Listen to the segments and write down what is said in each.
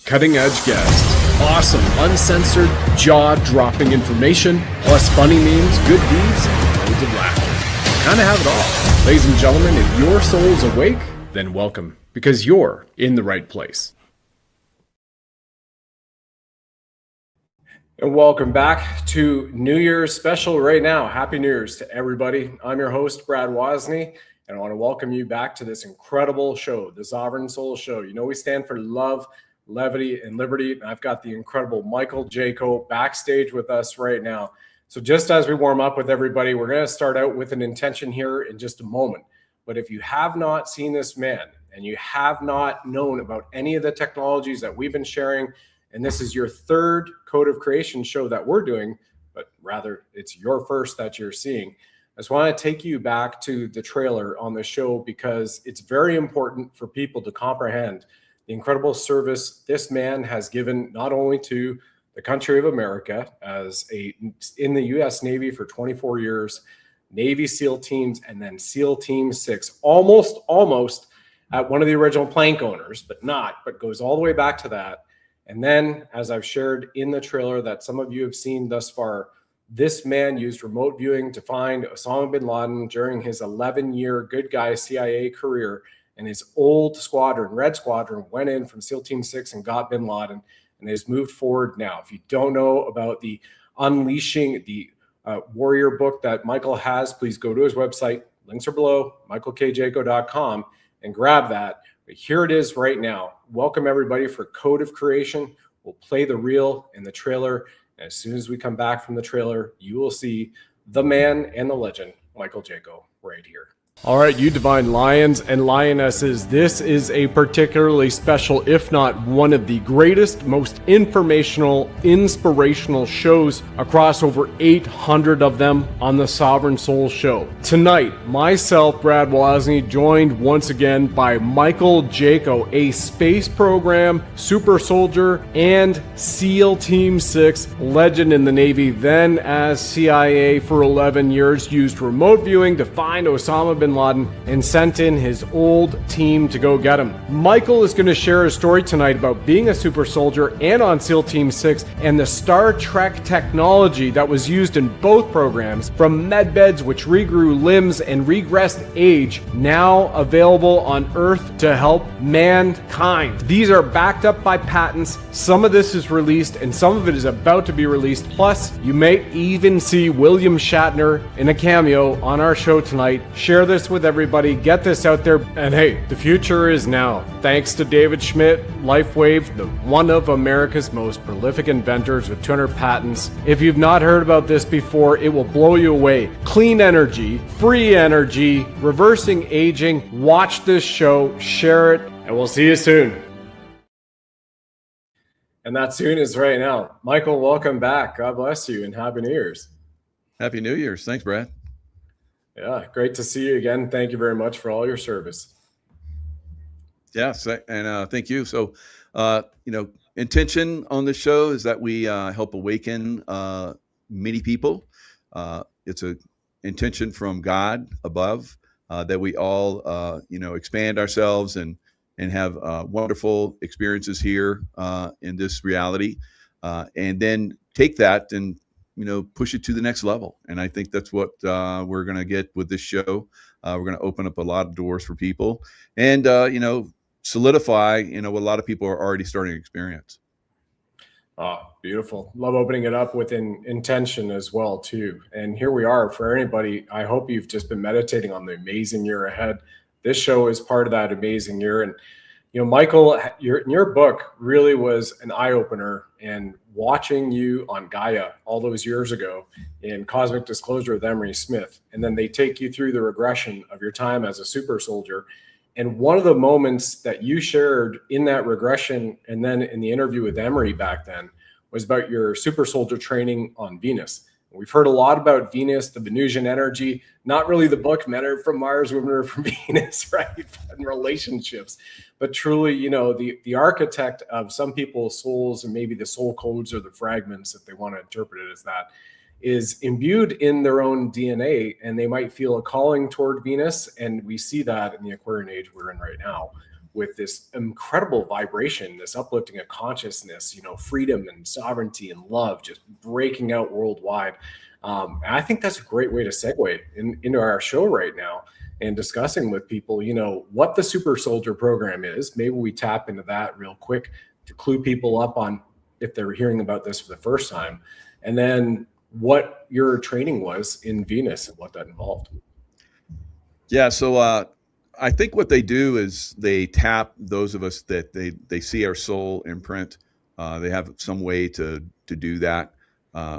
cutting edge guests, awesome, uncensored, jaw-dropping information, plus funny memes, good deeds, and loads of laughter. Kind of have it all. Ladies and gentlemen, if your soul's awake, then welcome, because you're in the right place. And welcome back to New Year's special right now. Happy New Year's to everybody. I'm your host, Brad Wozny, and I want to welcome you back to this incredible show, the Sovereign Soul Show. You know, we stand for love, levity, and liberty. And I've got the incredible Michael Jaco backstage with us right now. So just as we warm up with everybody, we're going to start out with an intention here in just a moment. But if you have not seen this man and you have not known about any of the technologies that we've been sharing, and this is your third Code of Creation show that we're doing, but rather it's your first that you're seeing, I just want to take you back to the trailer on the show because it's very important for people to comprehend the incredible service this man has given not only to the country of America in the U.S. Navy for 24 years, Navy SEAL teams, and then SEAL Team 6, almost at one of the original plank owners, but goes all the way back to that. And then, as I've shared in the trailer that some of you have seen thus far, this man used remote viewing to find Osama bin Laden during his 11-year good guy CIA career. And his old squadron, Red Squadron, went in from SEAL Team 6 and got bin Laden and has moved forward now. If you don't know about the Unleashing the Warrior book that Michael has, please go to his website. Links are below, michaelkjaco.com, and grab that. But here it is right now. Welcome everybody for Code of Creation. We'll play the reel in the trailer. And as soon as we come back from the trailer, you will see the man and the legend, Michael Jaco, right here. All right, you divine lions and lionesses, this is a particularly special, if not one of the greatest, most informational, inspirational shows across over 800 of them on the Sovereign Soul Show. Tonight, myself, Brad Wozny, joined once again by Michael Jaco, a space program, super soldier, and SEAL Team 6 legend in the Navy, then as CIA for 11 years, used remote viewing to find Osama bin Laden and sent in his old team to go get him. Michael is going to share a story tonight about being a super soldier and on SEAL Team 6 and the Star Trek technology that was used in both programs, from medbeds which regrew limbs and regressed age, now available on Earth to help mankind. These are backed up by patents. Some of this is released and some of it is about to be released. Plus, you may even see William Shatner in a cameo on our show tonight. Share this with everybody, get this out there, and hey, the future is now. Thanks to David Schmidt, LifeWave, one of America's most prolific inventors with 200 patents. If you've not heard about this before, it will blow you away. Clean energy, free energy, reversing aging. Watch this show, share it, and we'll see you soon. And that soon is right now. Michael, welcome back. God bless you and Happy New Year's. Happy New Year's. Thanks, Brad. Yeah, great to see you again. Thank you very much for all your service. Yes, and thank you. So, intention on the show is that we help awaken many people. It's an intention from God above that we all, expand ourselves and have wonderful experiences here in this reality, and then take that and push it to the next level. And I think that's what we're going to get with this show. We're going to open up a lot of doors for people and, solidify, what a lot of people are already starting to experience. Oh, beautiful. Love opening it up with intention as well, too. And here we are for anybody. I hope you've just been meditating on the amazing year ahead. This show is part of that amazing year. And Michael, your book really was an eye-opener, and watching you on Gaia all those years ago in Cosmic Disclosure with Emery Smith, and then they take you through the regression of your time as a super soldier. And one of the moments that you shared in that regression and then in the interview with Emery back then was about your super soldier training on Venus. We've heard a lot about Venus, the Venusian energy, not really the book Men Are From Mars, Women Are From Venus, right? And relationships, but truly, the architect of some people's souls, and maybe the soul codes or the fragments, if they want to interpret it as that, is imbued in their own DNA, and they might feel a calling toward Venus. And we see that in the Aquarian age we're in right now, with this incredible vibration, this uplifting of consciousness, freedom and sovereignty and love just breaking out worldwide. And I think that's a great way to segue into our show right now and discussing with people, what the Super Soldier program is. Maybe we tap into that real quick to clue people up on if they're hearing about this for the first time, and then what your training was in Venus and what that involved. Yeah. So I think what they do is they tap those of us that they see our soul imprint. They have some way to do that.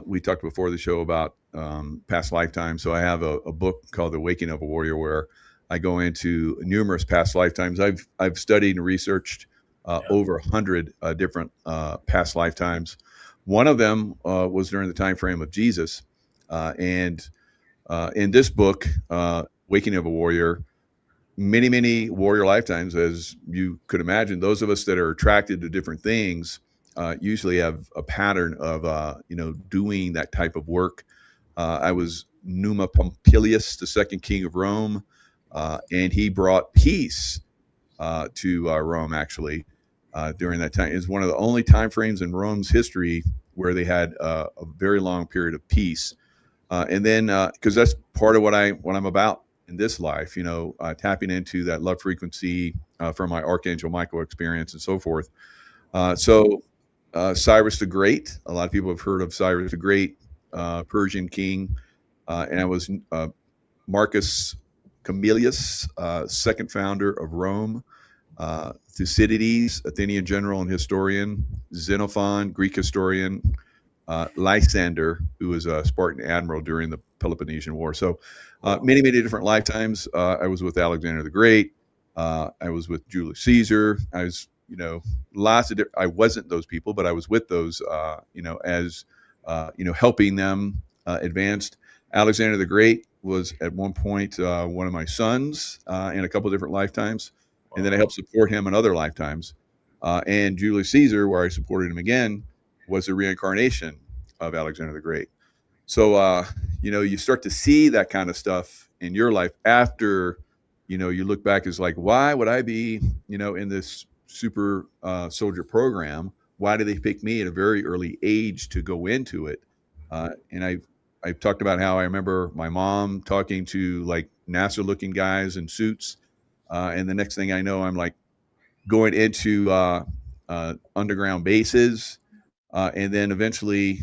We talked before the show about past lifetimes. So I have a book called The Waking of a Warrior, where I go into numerous past lifetimes. I've studied and researched over 100 different past lifetimes. One of them was during the time frame of Jesus. And in this book, Waking of a Warrior, many warrior lifetimes, as you could imagine, those of us that are attracted to different things usually have a pattern of, doing that type of work. I was Numa Pompilius, the second king of Rome, and he brought peace to Rome, actually, during that time. It's one of the only time frames in Rome's history where they had a very long period of peace. And then, because that's part of what I'm about in this life, tapping into that love frequency from my Archangel Michael experience and so forth. So Cyrus the Great, a lot of people have heard of Cyrus the Great, Persian king, and I was Marcus Camillus, second founder of Rome, Thucydides, Athenian general and historian, Xenophon, Greek historian, Lysander, who was a Spartan admiral during the Peloponnesian War. So many different lifetimes. I was with Alexander the Great. I was with Julius Caesar. I was, lots of I wasn't those people, but I was with those, as, helping them advanced. Alexander the Great was at one point one of my sons in a couple of different lifetimes. And then I helped support him in other lifetimes. And Julius Caesar, where I supported him again, was a reincarnation of Alexander the Great. So, you start to see that kind of stuff in your life after, you look back as like, why would I be, in this super soldier program? Why did they pick me at a very early age to go into it? And I've talked about how I remember my mom talking to like NASA looking guys in suits. And the next thing I know, I'm like going into underground bases, and then eventually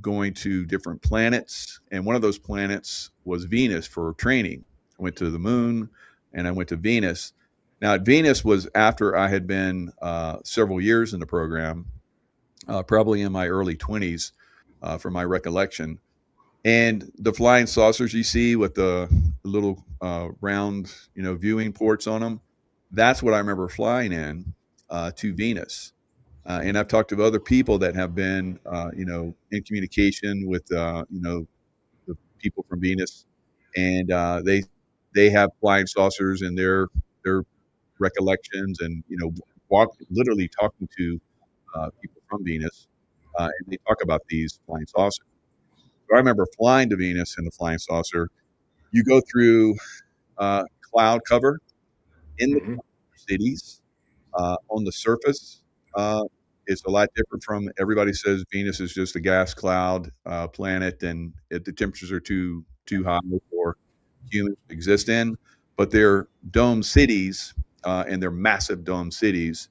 going to different planets. And one of those planets was Venus for training. I went to the moon and I went to Venus. Now, Venus was after I had been several years in the program, probably in my early 20s, from my recollection. And the flying saucers you see with the little round, viewing ports on them, that's what I remember flying in to Venus. And I've talked to other people that have been, in communication with, the people from Venus, and they have flying saucers in their recollections, and literally talking to people from Venus, and they talk about these flying saucers. So I remember flying to Venus in the flying saucer. You go through cloud cover in the cities. On the surface, it's a lot different from everybody says Venus is just a gas cloud planet, and the temperatures are too high for humans to exist in. But they're dome cities, and they're massive dome cities,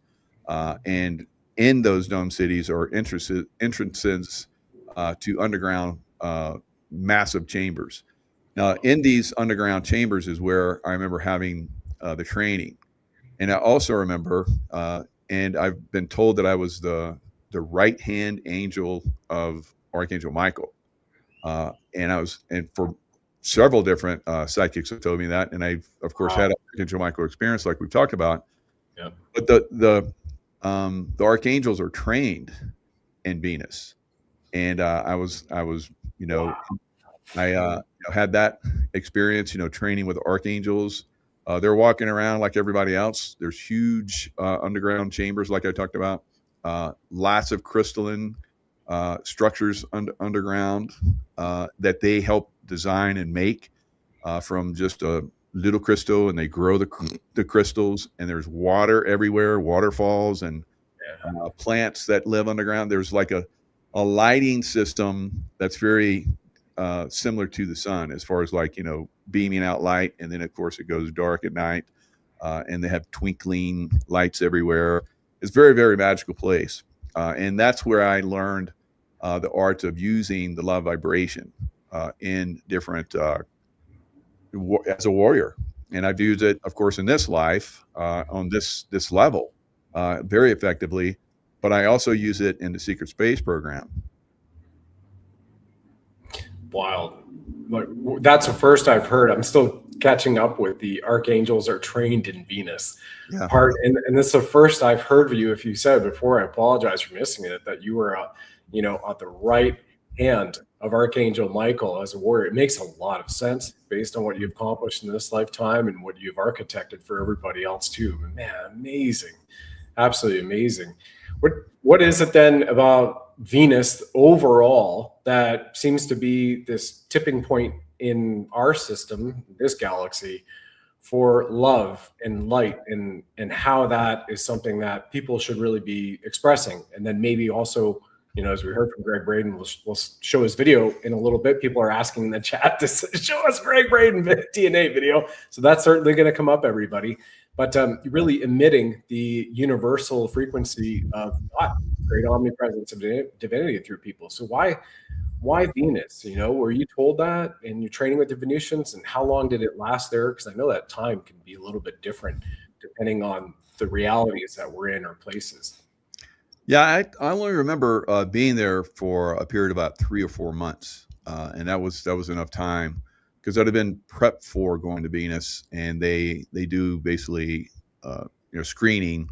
and in those dome cities are entrances to underground massive chambers. Now, in these underground chambers is where I remember having the training. And I also remember, and I've been told that I was the right-hand angel of Archangel Michael. And for several different psychics have told me that. And I've, of course, had an Archangel Michael experience like we've talked about. Yeah. But the archangels are trained in Venus. And I was, I had that experience, training with archangels. They're walking around like everybody else. There's huge underground chambers, like I talked about. Lots of crystalline structures underground that they help design and make from just a little crystal, and they grow the crystals, and there's water everywhere, waterfalls, and plants that live underground. There's like a lighting system that's very similar to the sun, as far as like, beaming out light, and then of course it goes dark at night, and they have twinkling lights everywhere. It's a very, very magical place, and that's where I learned the art of using the love vibration in different as a warrior. And I've used it, of course, in this life on this level very effectively, but I also use it in the secret space program. Wild. Like, that's the first I've heard. I'm still catching up with the archangels are trained in Venus part, and this is the first I've heard of you. If you said it before, I apologize for missing it, that you were on the right hand of Archangel Michael as a warrior. It makes a lot of sense based on what you've accomplished in this lifetime and what you've architected for everybody else too. Man, amazing. Absolutely amazing. What is it then about Venus overall that seems to be this tipping point in our system, this galaxy, for love and light, and how that is something that people should really be expressing? And then maybe also, as we heard from Greg Braden, we'll show his video in a little bit. People are asking in the chat to show us Greg Braden DNA video. So that's certainly going to come up, everybody. But really emitting the universal frequency of God, great omnipresence of divinity through people. So why Venus? Were you told that in your training with the Venusians, and how long did it last there? Because I know that time can be a little bit different depending on the realities that we're in or places. Yeah, I only remember being there for a period of about 3 or 4 months, and that was enough time, because I'd have been prepped for going to Venus, and they do basically screening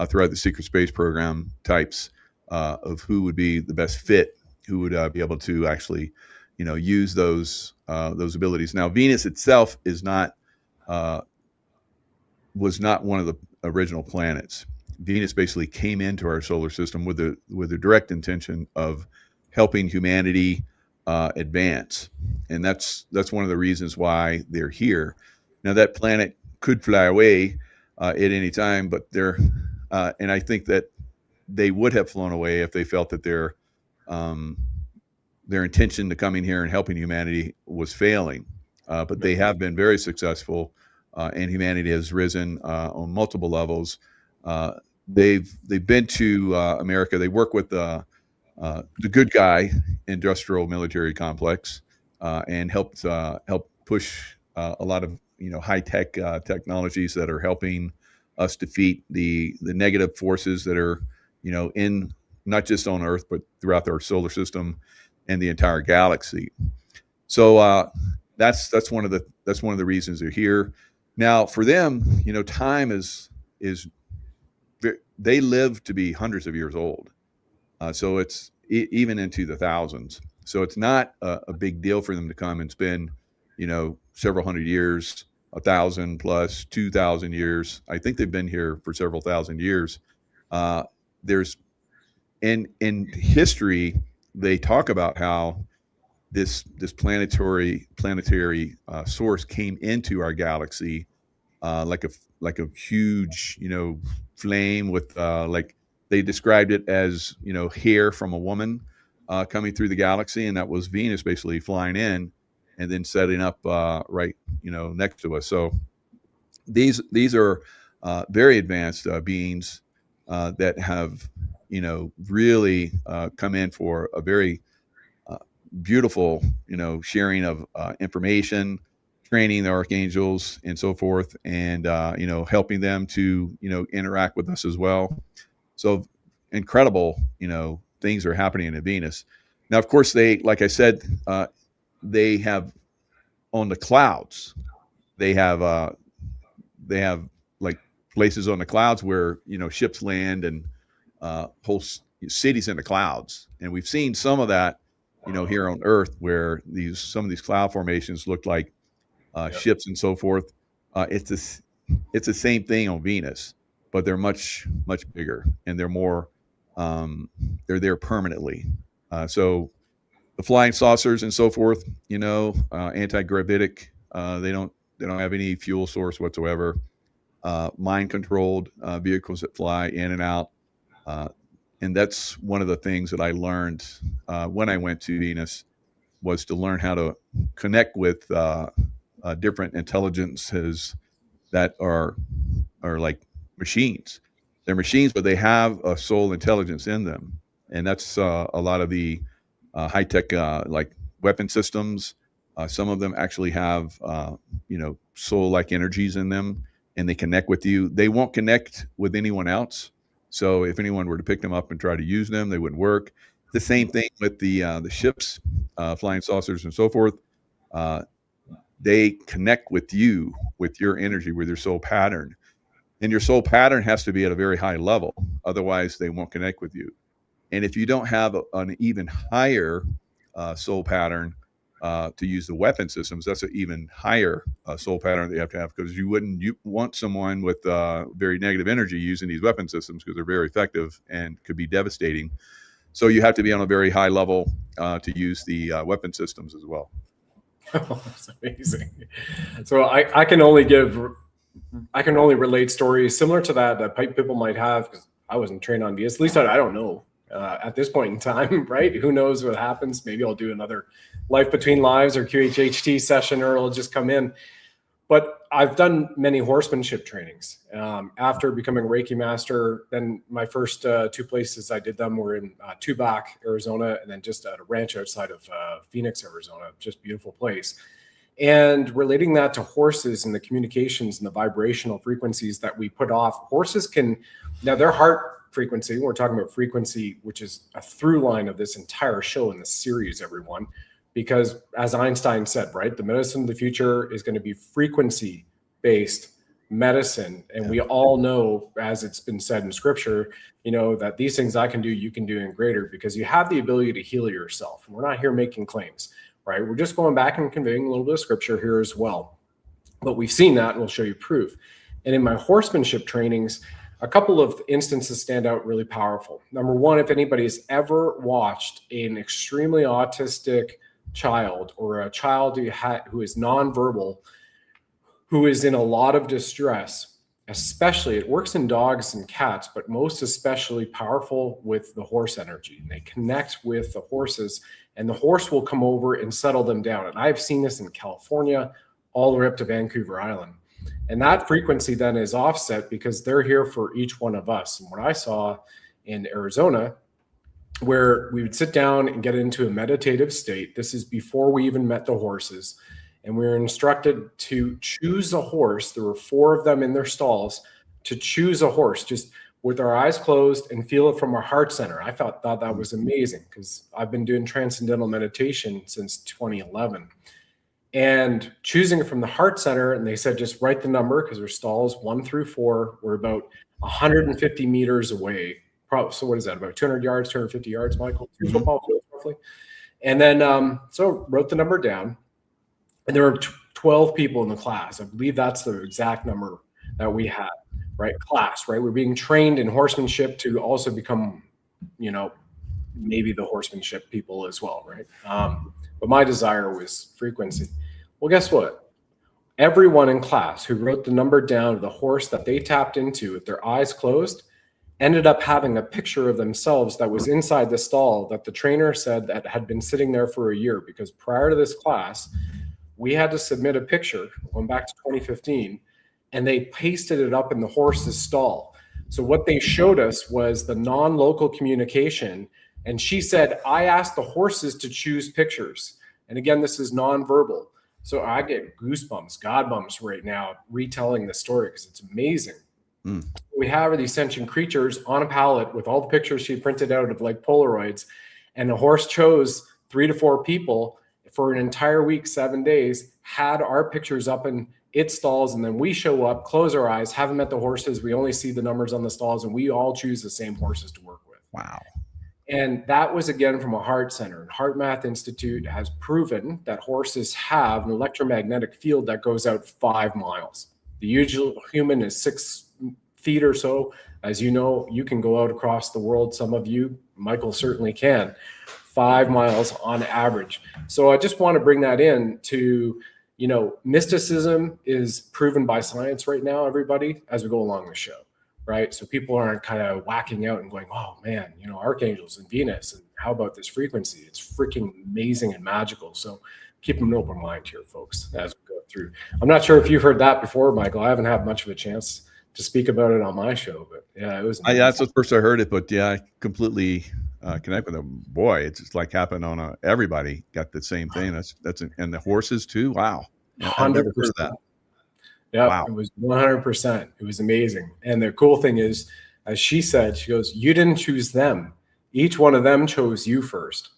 throughout the secret space program types of who would be the best fit, who would be able to actually use those abilities. Now, Venus itself was not one of the original planets. Venus basically came into our solar system with the direct intention of helping humanity advance, and that's one of the reasons why they're here. Now, that planet could fly away at any time, but and I think that they would have flown away if they felt that their intention to coming here and helping humanity was failing. But they have been very successful, and humanity has risen on multiple levels. They've been to America. They work with the good guy industrial military complex, and help push a lot of high tech technologies that are helping us defeat the negative forces that are in not just on Earth but throughout our solar system and the entire galaxy. So that's one of the reasons they're here. Now, for them, time is they live to be hundreds of years old. So it's even into the thousands. So it's not a big deal for them to come and spend, several hundred years, 1,000 plus 2,000 years. I think they've been here for several thousand years. There's in history, they talk about how this planetary source came into our galaxy like a huge flame with like they described it as hair from a woman coming through the galaxy, and that was Venus basically flying in and then setting up right next to us. So these are very advanced beings that have really come in for a very beautiful sharing of information, training the archangels and so forth, and helping them to interact with us as well. So incredible things are happening in Venus. Now, of course, like I said, they have on the clouds, they have like places on the clouds where ships land, and whole cities in the clouds. And we've seen some of that here on Earth, where some of these cloud formations look like ships and so forth. It's the same thing on Venus, but they're much bigger, and they're more they're there permanently. So the flying saucers and so forth, anti-gravitic, they don't They don't have any fuel source whatsoever. Mind-controlled vehicles that fly in and out. And that's one of the things that I learned when I went to Venus, was to learn how to connect with different intelligences that are like machines. They're machines, but they have a soul intelligence in them. And that's a lot of the high-tech like weapon systems. Some of them actually have soul-like energies in them, and they connect with you. They won't connect with anyone else. So if anyone were to pick them up and try to use them, they wouldn't work. The same thing with the ships, flying saucers and so forth. They connect with you, with your energy, with your soul pattern. And your soul pattern has to be at a very high level. Otherwise, they won't connect with you. And if you don't have an even higher soul pattern to use the weapon systems, that's an even higher soul pattern that you have, because you want someone with very negative energy using these weapon systems, because they're very effective and could be devastating. So you have to be on a very high level to use the weapon systems as well. Oh, that's amazing. So I can only relate stories similar to that people might have, because I wasn't trained on VS. At least I don't know at this point in time, right? Who knows what happens? Maybe I'll do another Life Between Lives or QHHT session, or it'll just come in. But I've done many horsemanship trainings. After becoming Reiki master, then my first two places I did them were in Tubac, Arizona, and then just at a ranch outside of Phoenix, Arizona. Just beautiful place. And relating that to horses and the communications and the vibrational frequencies that we put off, horses can, now their heart frequency, we're talking about frequency, which is a through line of this entire show in this series, everyone. Because as Einstein said, right, the medicine of the future is going to be frequency-based medicine. And we all know, as it's been said in scripture, that these things I can do, you can do in greater, because you have the ability to heal yourself. And we're not here making claims, right? We're just going back and conveying a little bit of scripture here as well. But we've seen that, and we'll show you proof. And in my horsemanship trainings, a couple of instances stand out really powerful. Number one, if anybody's ever watched an extremely autistic child, or a child who is nonverbal, who is in a lot of distress, especially, it works in dogs and cats, but most especially powerful with the horse energy. And they connect with the horses, and the horse will come over and settle them down. And I've seen this in California all the way up to Vancouver Island. And that frequency then is offset because they're here for each one of us. And what I saw in Arizona, where we would sit down and get into a meditative state. This is before we even met the horses. And we were instructed to choose a horse. There were 4 of them in their stalls, to choose a horse, just with our eyes closed and feel it from our heart center. I thought that was amazing, because I've been doing transcendental meditation since 2011. And choosing it from the heart center, and they said, just write the number, because their stalls 1 through 4 were about 150 meters away. Probably, so what is that, about 200 yards, 250 yards, Michael? 2 football fields, roughly. And then, so wrote the number down, and there were 12 people in the class. I believe that's the exact number that we had, right? Class, right? We're being trained in horsemanship to also become, maybe the horsemanship people as well, right? But my desire was frequency. Well, guess what? Everyone in class who wrote the number down of the horse that they tapped into with their eyes closed ended up having a picture of themselves that was inside the stall that the trainer said that had been sitting there for a year. Because prior to this class, we had to submit a picture going back to 2015, and they pasted it up in the horse's stall. So what they showed us was the non-local communication. And she said, I asked the horses to choose pictures. And again, this is nonverbal. So I get goosebumps, God bumps right now, retelling the story, because it's amazing. We have these sentient creatures on a pallet with all the pictures she printed out of like Polaroids, and the horse chose 3 to 4 people for an entire week, 7 days, had our pictures up in its stalls, and then we show up, close our eyes, haven't met the horses, we only see the numbers on the stalls, and we all choose the same horses to work with. Wow. And that was, again, from a heart center. And Heart Math Institute has proven that horses have an electromagnetic field that goes out 5 miles. The usual human is 6 feet or so. As you know, you can go out across the world. Some of you, Michael certainly can, 5 miles on average. So I just want to bring that in to, mysticism is proven by science right now, everybody, as we go along the show, right? So people aren't kind of whacking out and going, oh man, archangels and Venus, and how about this frequency? It's freaking amazing and magical. So keep an open mind here, folks, as we go through. I'm not sure if you've heard that before, Michael. I haven't had much of a chance to speak about it on my show, but yeah, it was amazing. That's the first I heard it, but yeah, I completely connect with them. Boy, it's just like happened on everybody got the same thing. And the horses too. Wow. Yeah, 100%. That. Yeah, wow. It was 100%. It was amazing. And the cool thing is, as she said, she goes, you didn't choose them. Each one of them chose you first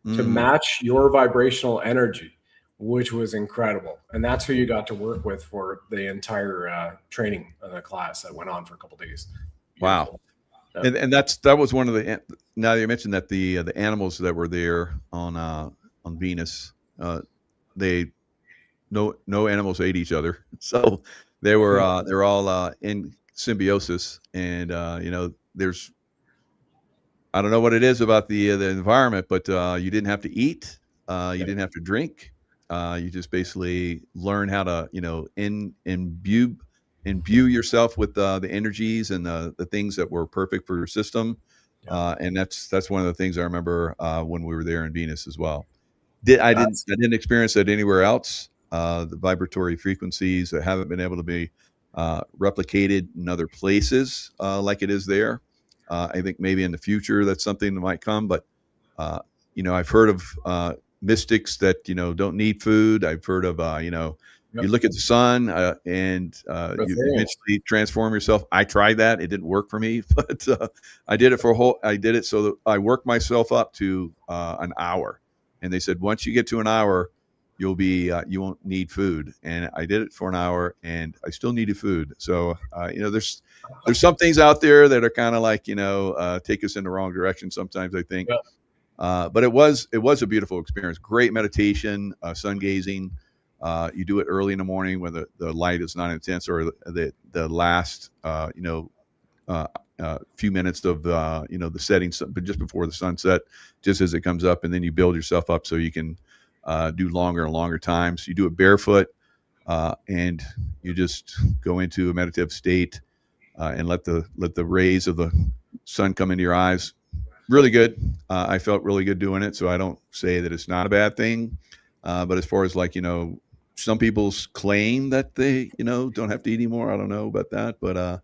to match your vibrational energy, which was incredible. And that's who you got to work with for the entire training of the class that went on for a couple of days. Wow. Yeah. And that was one of the, now that you mentioned that the animals that were there on Venus, no animals ate each other. So they were all in symbiosis. And, there's, I don't know what it is about the environment, but you didn't have to eat. You didn't have to drink. You just basically learn how to, imbue yourself with the energies and the things that were perfect for your system. Yeah. And that's one of the things I remember when we were there in Venus as well. I didn't experience that anywhere else. The vibratory frequencies that haven't been able to be replicated in other places like it is there. I think maybe in the future that's something that might come, but I've heard of mystics that don't need food. I've heard of you look at the sun and you eventually transform yourself. I tried that; it didn't work for me, but I did it I did it so that I worked myself up to an hour, and they said once you get to an hour, you won't need food. And I did it for an hour, and I still needed food. So there's some things out there that are kind of like take us in the wrong direction sometimes, I think. Yeah. But it was a beautiful experience. Great meditation, sun gazing. You do it early in the morning when the light is not intense, or the last few minutes of the setting, but just before the sunset, just as it comes up, and then you build yourself up so you can do longer and longer times. You do it barefoot, and you just go into a meditative state and let the rays of the sun come into your eyes. Really good. I felt really good doing it. So I don't say that it's not a bad thing. But as far as some people's claim that they, don't have to eat anymore. I don't know about that, but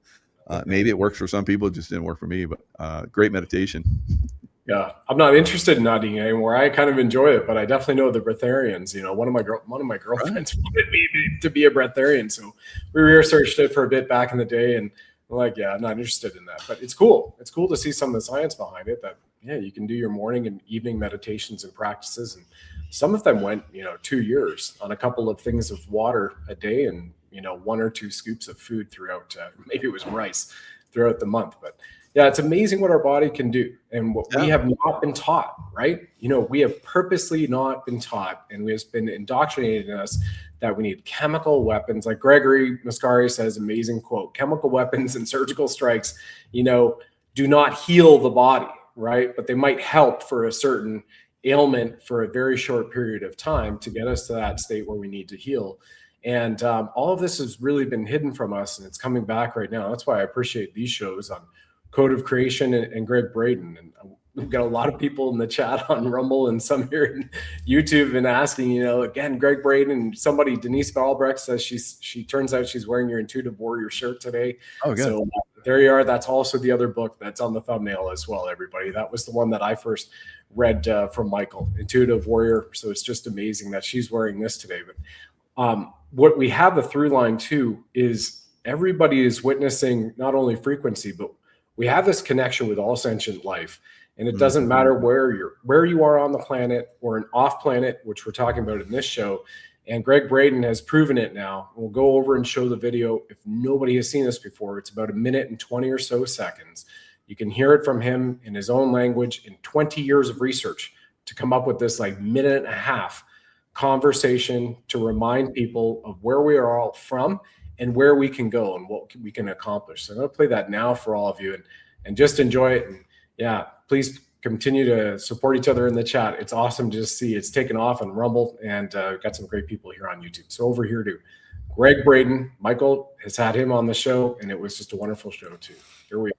maybe it works for some people. It just didn't work for me, but great meditation. Yeah, I'm not interested in not eating anymore. I kind of enjoy it, but I definitely know the breatharians. One of my girlfriends wanted me to be a breatharian, so we researched it for a bit back in the day, and I'm like, yeah, I'm not interested in that. But it's cool. It's cool to see some of the science behind it. That you can do your morning and evening meditations and practices, and some of them went 2 years on a couple of things of water a day, and 1 or 2 scoops of food throughout. Maybe it was rice throughout the month, but. Yeah, it's amazing what our body can do and what we have not been taught, right? We have purposely not been taught, and we have been indoctrinated in us that we need chemical weapons. Like Gregory Muscari says, amazing quote, chemical weapons and surgical strikes, do not heal the body, right? But they might help for a certain ailment for a very short period of time to get us to that state where we need to heal. And all of this has really been hidden from us, and it's coming back right now. That's why I appreciate these shows on Code of Creation and Greg Braden. And we've got a lot of people in the chat on Rumble and some here in YouTube and asking, again, Greg Braden, somebody, Denise Balbrecht says she turns out she's wearing your Intuitive Warrior shirt today. Oh, good. So there you are. That's also the other book that's on the thumbnail as well, everybody. That was the one that I first read from Michael, Intuitive Warrior. So it's just amazing that she's wearing this today. But what we have the through line too is everybody is witnessing not only frequency, but we have this connection with all sentient life, and it doesn't matter where you are on the planet or an off planet, which we're talking about in this show. And Greg Braden has proven it now. We'll go over and show the video. If nobody has seen this before, it's about 1 minute and 20 or so seconds. You can hear it from him in his own language in 20 years of research to come up with this minute and a half conversation to remind people of where we are all from and where we can go and what we can accomplish. So I'm going to play that now for all of you and just enjoy it. And yeah, please continue to support each other in the chat. It's awesome to just see it's taken off on Rumble, and got some great people here on YouTube. So over here to Greg Braden. Michael has had him on the show, and it was just a wonderful show too. Here we are.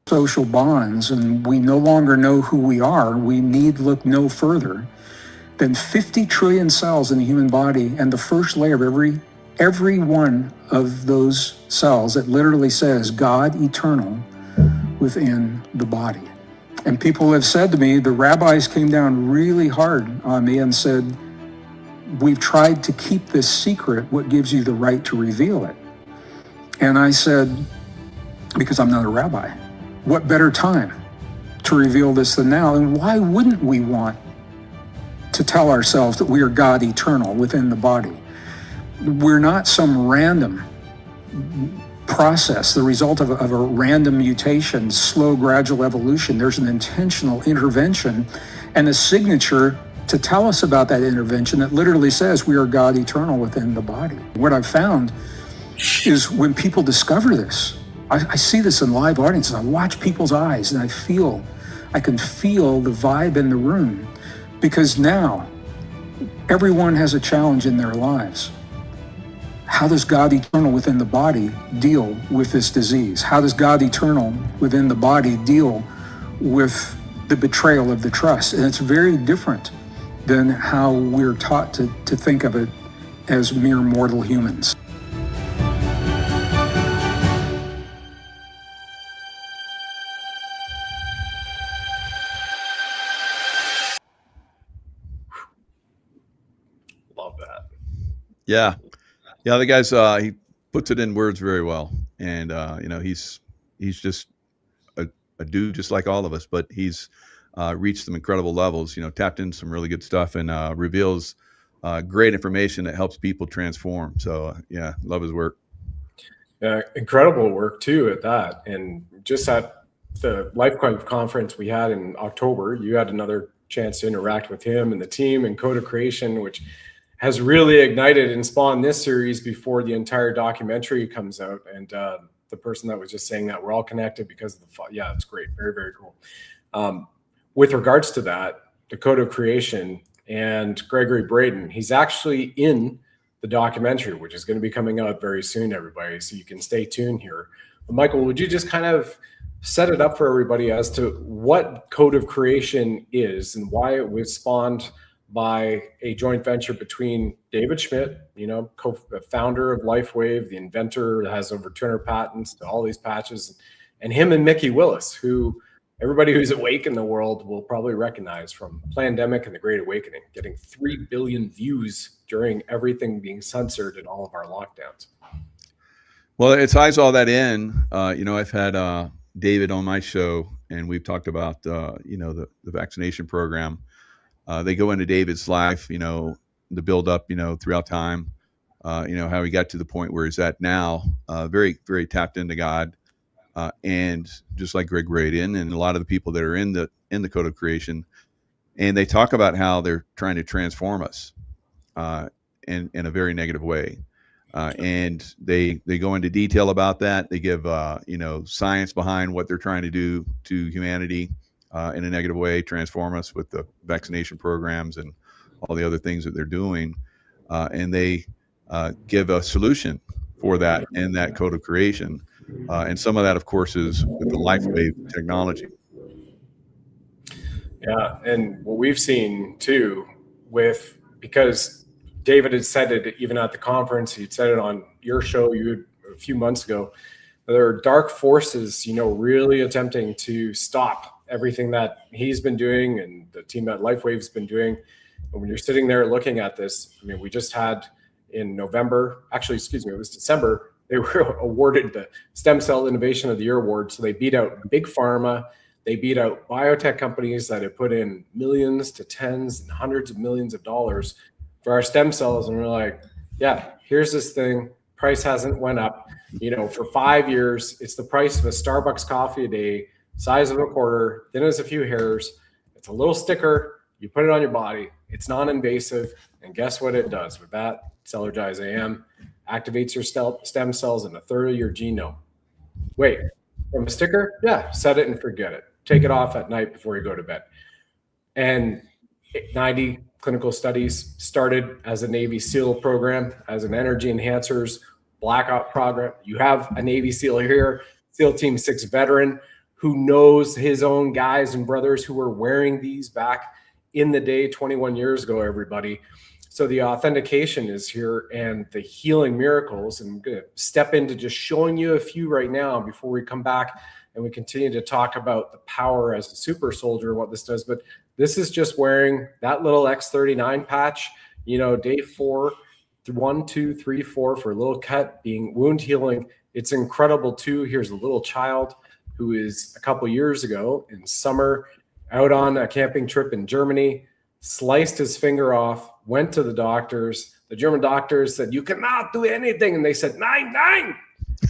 Social bonds, and we no longer know who we are. We need look no further than 50 trillion cells in the human body, and the first layer of every one of those cells, it literally says God eternal within the body. And people have said to me, the rabbis came down really hard on me and said, we've tried to keep this secret. What gives you the right to reveal it? And I said, because I'm not a rabbi. What better time to reveal this than now? And why wouldn't we want to tell ourselves that we are God eternal within the body? We're not some random process, the result of a random mutation, slow, gradual evolution. There's an intentional intervention and a signature to tell us about that intervention that literally says we are God eternal within the body. What I've found is when people discover this, I see this in live audiences. I watch people's eyes and I can feel the vibe in the room, because now everyone has a challenge in their lives. How does God eternal within the body deal with this disease? How does God eternal within the body deal with the betrayal of the trust? And it's very different than how we're taught to think of it as mere mortal humans. Love that. Yeah. Yeah, the guy's he puts it in words very well, and he's just a dude just like all of us, but he's reached some incredible levels. Tapped in some really good stuff, and reveals great information that helps people transform. So yeah, love his work. Incredible work too at that. And just at the LifeWave conference we had in October, you had another chance to interact with him and the team and Code of Creation, which has really ignited and spawned this series before the entire documentary comes out. And the person that was just saying that we're all connected because of yeah, it's great. Very, very cool. With regards to that, the Code of Creation and Gregory Braden, he's actually in the documentary, which is going to be coming out very soon, everybody. So you can stay tuned here. But Michael, would you just kind of set it up for everybody as to what Code of Creation is and why it was spawned by a joint venture between David Schmidt, co-founder of LifeWave, the inventor that has over 200 patents to all these patches, and him and Mickey Willis, who everybody who's awake in the world will probably recognize from Plandemic and the Great Awakening, getting 3 billion views during everything being censored in all of our lockdowns. Well, it ties all that in. I've had David on my show, and we've talked about the vaccination program. They go into David's life, the build up, throughout time, how he got to the point where he's at now, very, very tapped into God. And just like Greg Braden and a lot of the people that are in the Code of Creation, and they talk about how they're trying to transform us in a very negative way. And they go into detail about that. They give, science behind what they're trying to do to humanity in a negative way, transform us with the vaccination programs and all the other things that they're doing. And they give a solution for that in that Code of Creation. And some of that, of course, is with the LifeWave technology. Yeah, and what we've seen too, because David had said it even at the conference, he'd said it on your show a few months ago, there are dark forces, really attempting to stop everything that he's been doing and the team at LifeWave's been doing. And when you're sitting there looking at this, we just had in November, actually, excuse me, it was December, they were awarded the Stem Cell Innovation of the Year award. So they beat out Big Pharma. They beat out biotech companies that have put in millions to tens and hundreds of millions of dollars for our stem cells. And we're like, yeah, here's this thing. Price hasn't went up. For 5 years, it's the price of a Starbucks coffee a day, size of a quarter, thin as a few hairs. It's a little sticker. You put it on your body. It's non-invasive. And guess what it does with that? Cellergize AM activates your stem cells in a third of your genome. Wait, from a sticker? Yeah, set it and forget it. take it off at night before you go to bed. And 90 clinical studies started as a Navy SEAL program, as an energy enhancers blackout program. You have a Navy SEAL here, SEAL Team 6 veteran, who knows his own guys and brothers who were wearing these back in the day 21 years ago, everybody. So the authentication is here and the healing miracles. And I'm going to step into just showing you a few right now before we come back and we continue to talk about the power as a super soldier, what this does. But this is just wearing that little X39 patch, you know, day 4, 1, 2, 3, 4 for a little cut, being wound healing. It's incredible too. Here's a little child who is a couple years ago in summer out on a camping trip in Germany, sliced his finger off, went to the doctors. The German doctors said, "You cannot do anything." And they said, "Nine,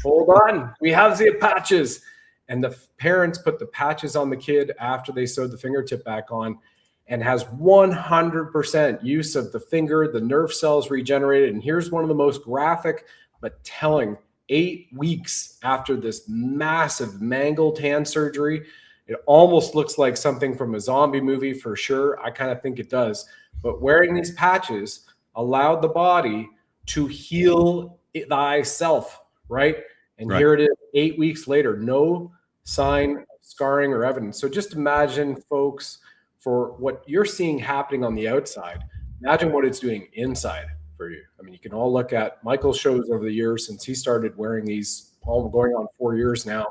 hold on. We have the patches." And the parents put the patches on the kid after they sewed the fingertip back on, and has 100% use of the finger, the nerve cells regenerated. And here's one of the most graphic but telling. 8 weeks after this massive mangled hand surgery, it almost looks like something from a zombie movie for sure. I kind of think it does. But wearing these patches allowed the body to heal thyself, right? And Right. here it is 8 weeks later, no sign of scarring or evidence. So just imagine, folks, for what you're seeing happening on the outside, imagine what it's doing inside for you. I mean, you can all look at Michael's shows over the years since he started wearing these, all going on 4 years now,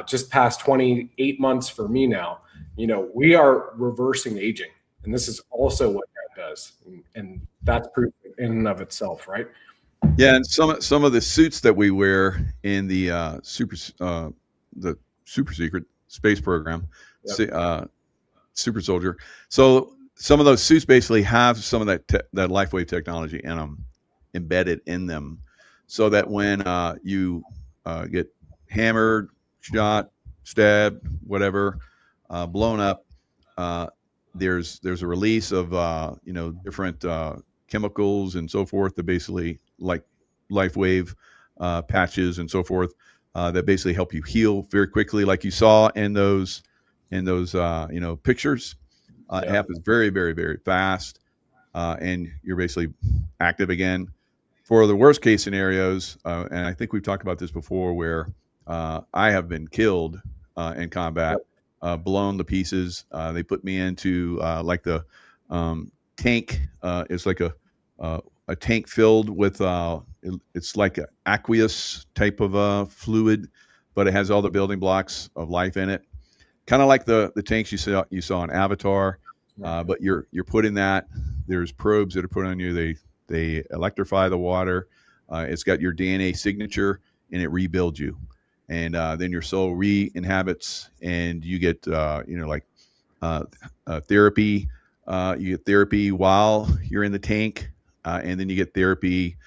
just past 28 months for me now. You know, we are reversing aging, and this is also what that does, and that's proof in and of itself, right? Yeah, and some of the suits that we wear in the super secret space program, Yep. super soldier. So some of those suits basically have some of that LifeWave technology in them, embedded in them, so that when you get hammered, shot, stabbed, whatever, blown up, there's a release of different chemicals and so forth that basically, like LifeWave patches and so forth, that basically help you heal very quickly, like you saw in those pictures. It happens very, very, very fast, and you're basically active again. For the worst case scenarios, and I think we've talked about this before, where I have been killed in combat, blown to pieces. They put me into like the tank. It's like a tank filled with it's like an aqueous type of fluid, but it has all the building blocks of life in it. Kind of like the tanks you saw in Avatar, but you're put in that. There's probes that are put on you. They electrify the water. It's got your DNA signature, and it rebuilds you. And then your soul re-inhabits, and you get therapy. You get therapy while you're in the tank, and then you get therapy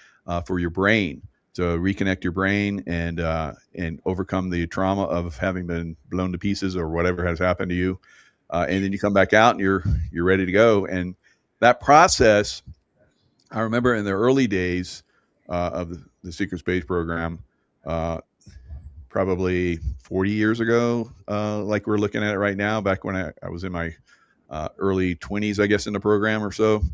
for your brain to reconnect your brain and overcome the trauma of having been blown to pieces or whatever has happened to you. And then you come back out and you're ready to go. And that process, I remember in the early days of the secret space program, probably 40 years ago, like we're looking at it right now, back when I was in my early 20s, I guess, in the program or so,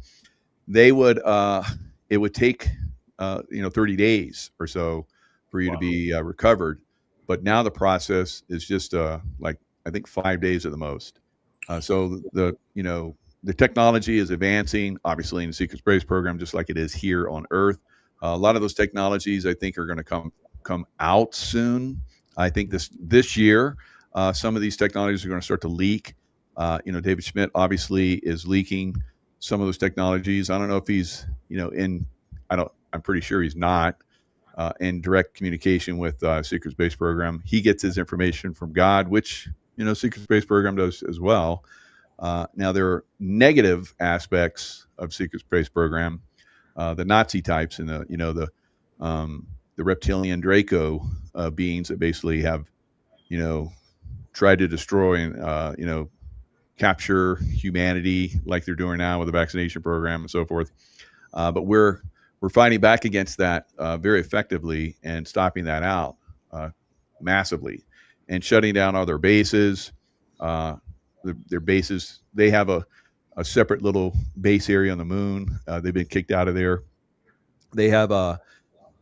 it would take 30 days or so for you to be recovered. But now the process is just like, I think 5 days at the most. So the technology is advancing, obviously, in the secret space program, just like it is here on Earth. A lot of those technologies, I think, are going to come out soon. I think this year, some of these technologies are going to start to leak. David Schmidt obviously is leaking some of those technologies. I don't know if he's, I'm pretty sure he's not in direct communication with secret space program. He gets his information from God, which, secret space program does as well. Now there are negative aspects of secret space program, the Nazi types and the reptilian Draco beings that basically have, tried to destroy and, capture humanity like they're doing now with the vaccination program and so forth. But we're fighting back against that very effectively and stopping that out massively and shutting down all their bases. their bases. They have a separate little base area on the moon. They've been kicked out of there. They have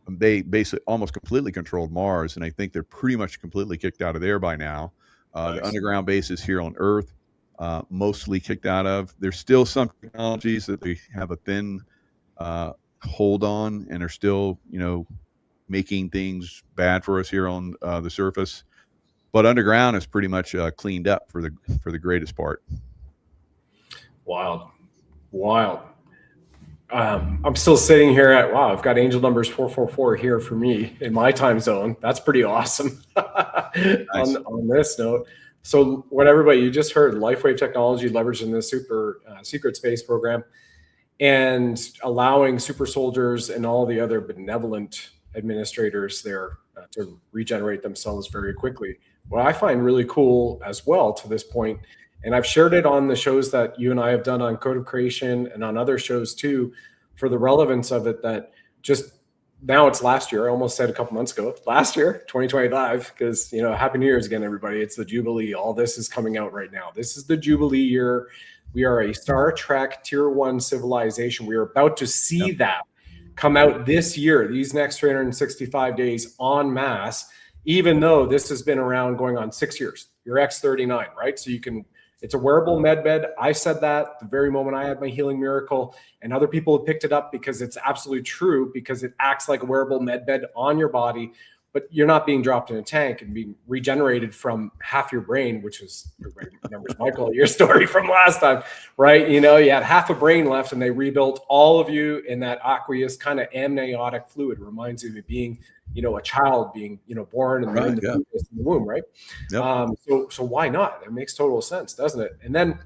they basically almost completely controlled Mars, and I think they're pretty much completely kicked out of there by now. Nice. The underground bases here on Earth, mostly kicked out of. There's still some technologies that they have a thin hold on, and are still, making things bad for us here on the surface. But underground is pretty much cleaned up for the greatest part. Wild. I'm still sitting here at, wow, I've got angel numbers 444 here for me in my time zone. That's pretty awesome. Nice. on this note. So what everybody, you just heard, LifeWave technology leveraging the super secret space program and allowing super soldiers and all the other benevolent administrators there to regenerate themselves very quickly. What I find really cool as well to this point, and I've shared it on the shows that you and I have done on Code of Creation and on other shows too, for the relevance of it, that just now it's last year. I almost said a couple months ago, last year, 2025, because, Happy New Year's again, everybody. It's the Jubilee. All this is coming out right now. This is the Jubilee year. We are a Star Trek Tier 1 civilization. We are about to see that come out this year, these next 365 days en masse, even though this has been around going on 6 years. Your X39, right? So it's a wearable med bed. I said that the very moment I had my healing miracle, and other people have picked it up because it's absolutely true, because it acts like a wearable med bed on your body, but you're not being dropped in a tank and being regenerated from half your brain, which is, everybody remembers, Michael, your story from last time, right? You had half a brain left, and they rebuilt all of you in that aqueous kind of amniotic fluid. It reminds you of being, a child being, born and in the womb, right? Yep. So why not? It makes total sense, doesn't it? And then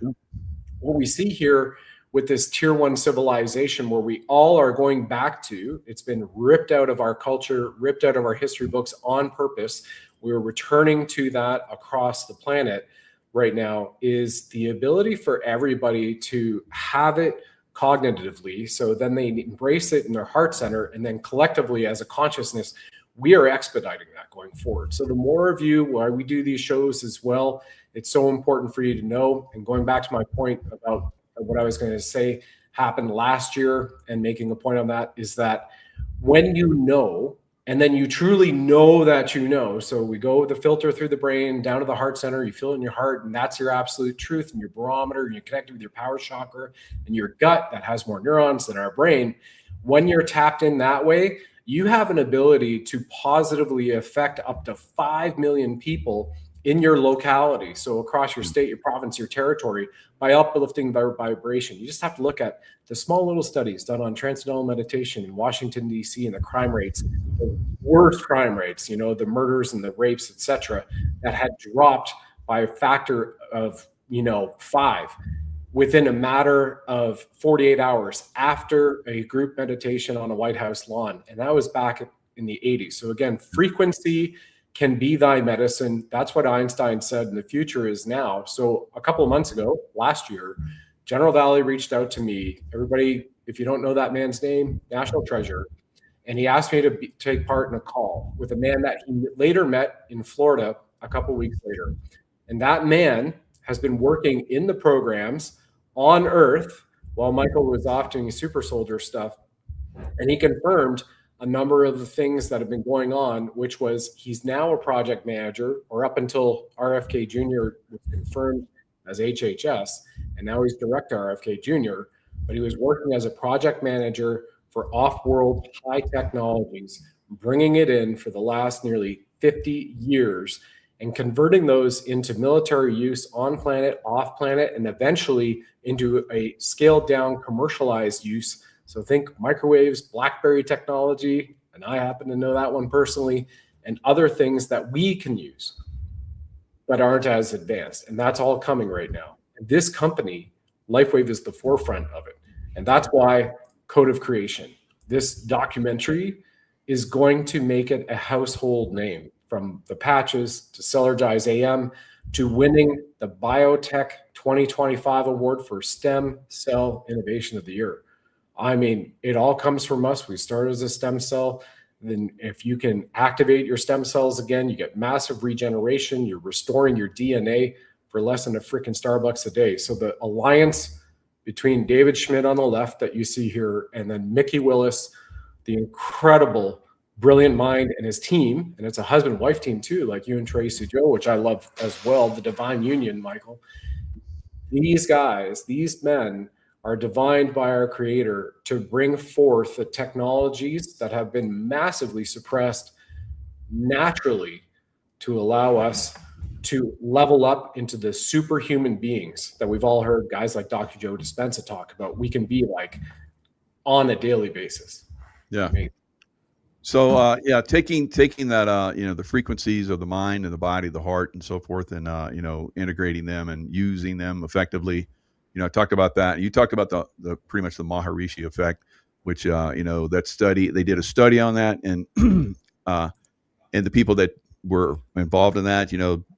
what we see here with this Tier 1 civilization, where we all are going back to, it's been ripped out of our culture, ripped out of our history books on purpose. We're returning to that across the planet right now, is the ability for everybody to have it cognitively. So then they embrace it in their heart center, and then collectively as a consciousness, we are expediting that going forward. So the more of you, why we do these shows as well, it's so important for you to know. And going back to my point about what I was going to say happened last year, and making a point on that, is that when you know, and then you truly know that so we go the filter through the brain down to the heart center, you feel it in your heart, and that's your absolute truth, and your barometer, and you're connected with your power chakra and your gut that has more neurons than our brain. When you're tapped in that way, you have an ability to positively affect up to 5 million people in your locality. So across your state, your province, your territory, by uplifting their vibration. You just have to look at the small little studies done on transcendental meditation in Washington, D.C., and the crime rates, the worst crime rates, the murders and the rapes, etc., that had dropped by a factor of, 5 within a matter of 48 hours after a group meditation on a White House lawn. And that was back in the 80s. So again, frequency can be thy medicine. That's what Einstein said, and the future is now. So a couple of months ago, last year, General Valley reached out to me. Everybody, if you don't know that man's name, national treasure. And he asked me to take part in a call with a man that he later met in Florida a couple of weeks later. And that man has been working in the programs on Earth while Michael was off doing super soldier stuff. And he confirmed a number of the things that have been going on, which was he's now a project manager, or up until RFK Jr. was confirmed as HHS, and now he's Director RFK Jr., but he was working as a project manager for off-world high technologies, bringing it in for the last nearly 50 years and converting those into military use on planet, off planet, and eventually into a scaled down commercialized use. So think microwaves, BlackBerry technology, and I happen to know that one personally, and other things that we can use that aren't as advanced. And that's all coming right now. And this company, LifeWave, is the forefront of it. And that's why Code of Creation, this documentary, is going to make it a household name, from the patches to Cellergize AM to winning the BIOTECH 2025 award for STEM Cell Innovation of the Year. I mean, it all comes from us. We started as a stem cell. Then if you can activate your stem cells again, you get massive regeneration. You're restoring your DNA for less than a freaking Starbucks a day. So the alliance between David Schmidt on the left that you see here, and then Mickey Willis, the incredible, brilliant mind, and his team, and it's a husband-wife team too, like you and Tracy Joe, which I love as well, the divine union, Michael. These guys, these men are divined by our Creator to bring forth the technologies that have been massively suppressed naturally to allow us to level up into the superhuman beings that we've all heard guys like Dr. Joe Dispenza talk about. We can be like on a daily basis. Yeah. Amazing. So yeah, taking that the frequencies of the mind and the body, the heart, and so forth, and integrating them and using them effectively. I talked about that. You talked about the pretty much the Maharishi effect, which that study, they did a study on that, and and the people that were involved in that,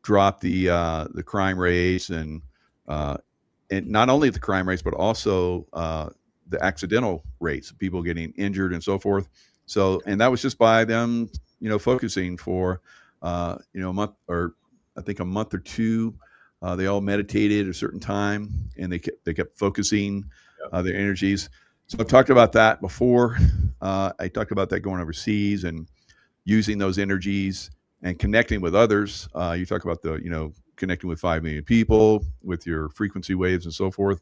dropped the crime rates, and not only the crime rates, but also the accidental rates of people getting injured and so forth. So, and that was just by them, focusing for, a month, or I think a month or two. They all meditated at a certain time, and they kept focusing their energies. So I've talked about that before. I talked about that going overseas and using those energies and connecting with others. You talk about connecting with 5 million people with your frequency waves and so forth.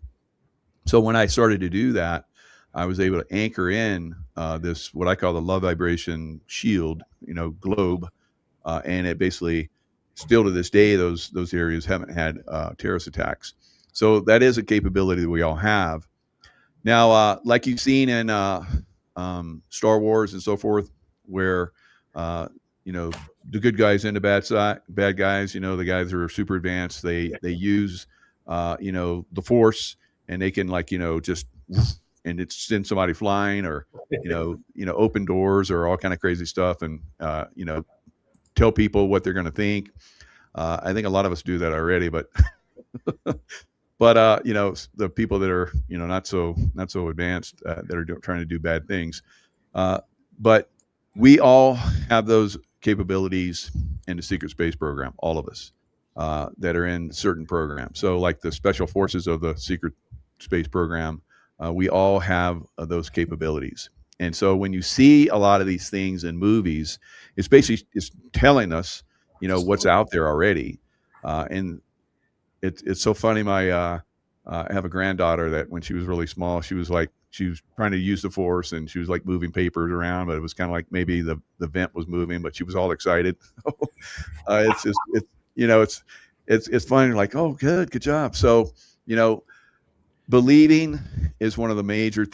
So when I started to do that, I was able to anchor in this, what I call the love vibration shield, globe. And it basically, still to this day, those areas haven't had terrorist attacks. So that is a capability that we all have. Now, like you've seen in Star Wars and so forth, where, the good guys and the bad guys, the guys who are super advanced, they use, the force, and they can just, and it's send somebody flying, or, open doors, or all kind of crazy stuff. And, tell people what they're going to think. I think a lot of us do that already, but, the people that are, not so advanced, that are trying to do bad things. But we all have those capabilities in the secret space program, all of us, that are in certain programs. So like the special forces of the secret space program, we all have those capabilities. And so when you see a lot of these things in movies, it's telling us, what's out there already. And it's so funny. I have a granddaughter that when she was really small, she was trying to use the force, and she was like moving papers around, but it was kind of like maybe the vent was moving, but she was all excited. It's funny, like, oh, good job. So, believing is one of the major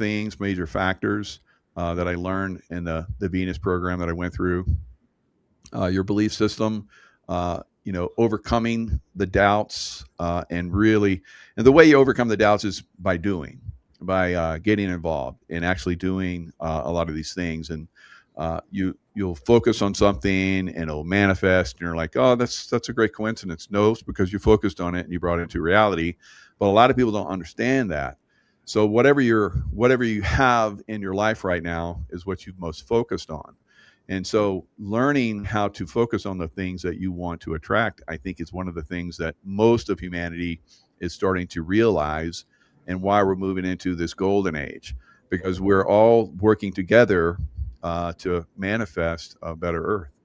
factors that I learned in the Venus program that I went through. Your belief system, overcoming the doubts, and the way you overcome the doubts is by getting involved and actually doing a lot of these things. And you'll focus on something, and it'll manifest, and you're like, oh, that's a great coincidence. No, it's because you focused on it and you brought it into reality. But a lot of people don't understand that. So whatever you have in your life right now is what you've most focused on. And so learning how to focus on the things that you want to attract, I think, is one of the things that most of humanity is starting to realize, and why we're moving into this golden age, because we're all working together to manifest a better Earth.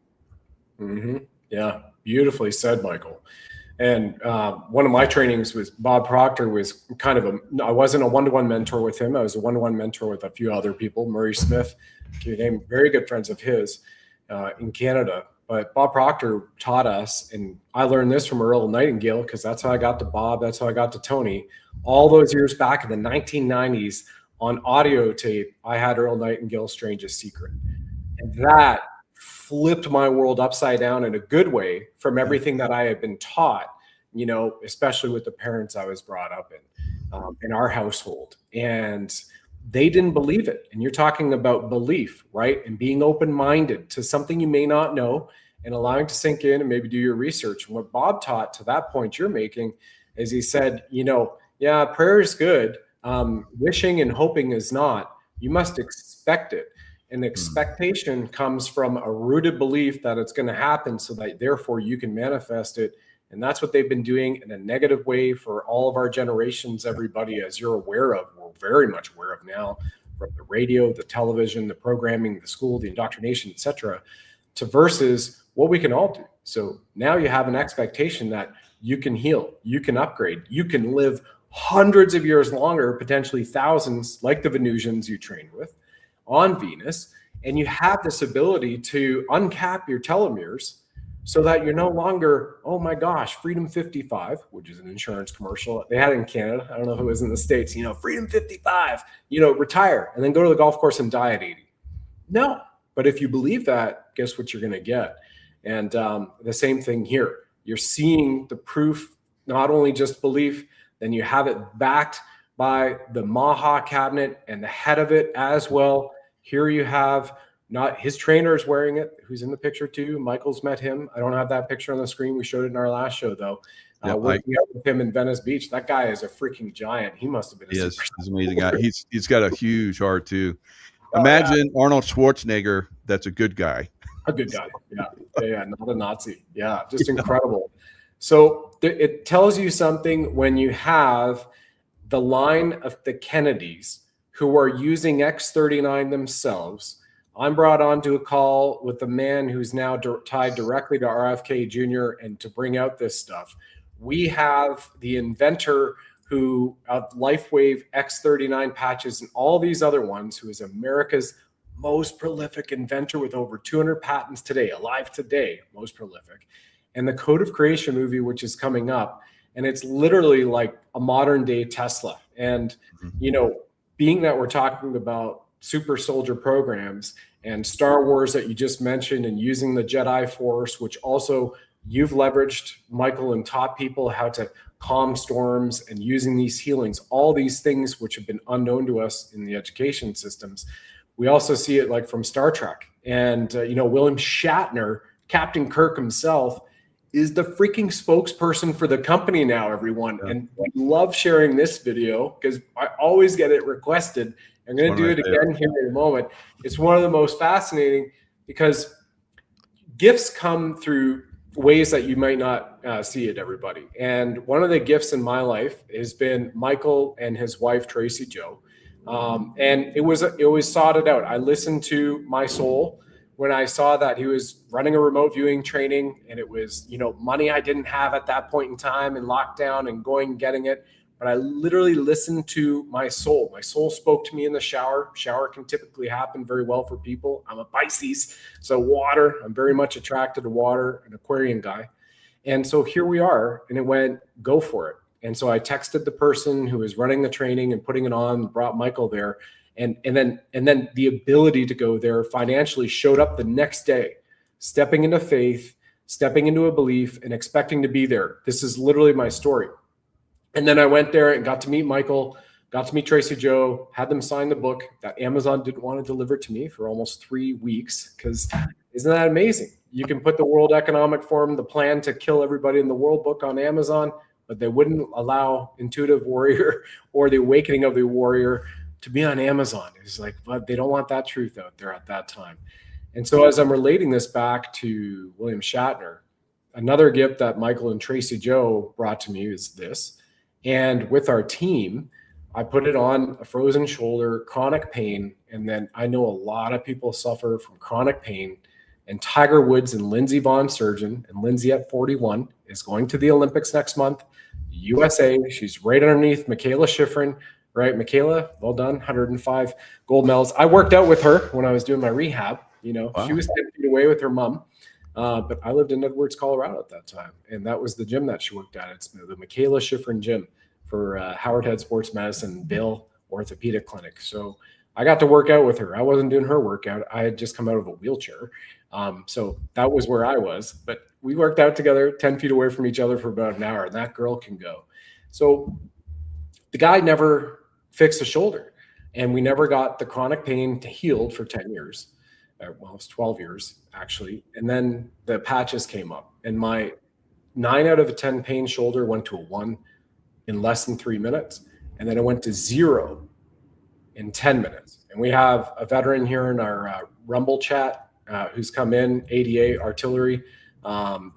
Mm-hmm. Yeah, beautifully said, Michael. And one of my trainings with Bob Proctor was I wasn't a one-to-one mentor with him. I was a one-to-one mentor with a few other people, Murray Smith, very good friends of his in Canada. But Bob Proctor taught us, and I learned this from Earl Nightingale, because that's how I got to Bob. That's how I got to Tony. All those years back in the 1990s on audio tape, I had Earl Nightingale's Strangest Secret. And that flipped my world upside down in a good way from everything that I had been taught, especially with the parents I was brought up in our household. And they didn't believe it. And you're talking about belief, right? And being open-minded to something you may not know, and allowing to sink in and maybe do your research. And what Bob taught, to that point you're making, is he said, yeah, prayer is good. Wishing and hoping is not. You must expect it. And expectation comes from a rooted belief that it's going to happen, so that therefore you can manifest it And that's what they've been doing in a negative way for all of our generations, everybody, as you're aware of, we're very much aware of now, from the radio, the television, the programming, the school, the indoctrination, etc., to versus what we can all do. So now you have an expectation that you can heal, you can upgrade, you can live hundreds of years longer, potentially thousands, like the Venusians you trained with on Venus. And you have this ability to uncap your telomeres so that you're no longer, oh my gosh, Freedom 55, which is an insurance commercial. They had it in Canada. I don't know if it was in the States, Freedom 55, retire and then go to the golf course and die at 80. No, but if you believe that, guess what you're going to get? And the same thing here. You're seeing the proof, not only just belief, then you have it backed by the Maha cabinet and the head of it as well. Here you have not his trainer is wearing it, who's in the picture too. Michael's met him. I don't have that picture on the screen. We showed it in our last show though. Working out with him in Venice Beach. That guy is a freaking giant. He must have been. He's an amazing guy. He's got a huge heart too. Imagine Arnold Schwarzenegger. That's a good guy. A good guy. Yeah. Not a Nazi. Yeah. Just incredible. So it tells you something when you have the line of the Kennedys who are using X39 themselves. I'm brought onto a call with a man who's now tied directly to RFK Jr. and to bring out this stuff. We have the inventor who of LifeWave X39 patches and all these other ones, who is America's most prolific inventor with over 200 patents today, alive today, most prolific. And the Code of Creation movie, which is coming up, and it's literally like a modern day Tesla. And, being that we're talking about super soldier programs and Star Wars that you just mentioned, and using the Jedi Force, which also you've leveraged, Michael, and taught people how to calm storms and using these healings, all these things which have been unknown to us in the education systems. We also see it like from Star Trek. And, William Shatner, Captain Kirk himself, is the freaking spokesperson for the company now, everyone. Yeah. And we love sharing this video because I always get it requested. I'm going to do it again here in a moment. It's one of the most fascinating because gifts come through ways that you might not see it, everybody. And one of the gifts in my life has been Michael and his wife, Tracy Jo. And it was sorted out. I listened to my soul when I saw that he was running a remote viewing training, and it was, money I didn't have at that point in time, and lockdown and going and getting it. But I literally listened to my soul. My soul spoke to me in the shower. Shower can typically happen very well for people. I'm a Pisces, so water. I'm very much attracted to water, an Aquarian guy. And so here we are, and it went, go for it. And so I texted the person who was running the training and putting it on, brought Michael there. And then the ability to go there financially showed up the next day, stepping into faith, stepping into a belief, and expecting to be there. This is literally my story. And then I went there and got to meet Michael, got to meet Tracy Jo, had them sign the book that Amazon didn't want to deliver to me for almost 3 weeks. Because isn't that amazing? You can put the World Economic Forum, the plan to kill everybody in the world book on Amazon, but they wouldn't allow Intuitive Warrior or the Awakening of the Warrior to be on Amazon. It's like, but they don't want that truth out there at that time. And so as I'm relating this back to William Shatner, another gift that Michael and Tracy Jo brought to me is this. And with our team, I put it on a frozen shoulder, chronic pain. And then I know a lot of people suffer from chronic pain. And Tiger Woods and Lindsey Vonn Sturgeon, and Lindsey at 41 is going to the Olympics next month, USA. She's right underneath Michaela Schifrin. Right, Michaela, well done, 105 gold medals. I worked out with her when I was doing my rehab. Wow. She was 10 feet away with her mom, but I lived in Edwards, Colorado at that time, and that was the gym that she worked at. It's the Michaela Schifrin Gym for Howard Head Sports Medicine, Bill Orthopedic Clinic. So I got to work out with her. I wasn't doing her workout. I had just come out of a wheelchair, so that was where I was. But we worked out together, 10 feet away from each other for about an hour, and that girl can go. So the guy never fixed a shoulder, and we never got the chronic pain healed for 10 years. Well, it was 12 years actually. And then the patches came up, and my 9 out of 10 pain shoulder went to a 1 in less than 3 minutes. And then it went to 0 in 10 minutes. And we have a veteran here in our Rumble chat who's come in, ADA Artillery,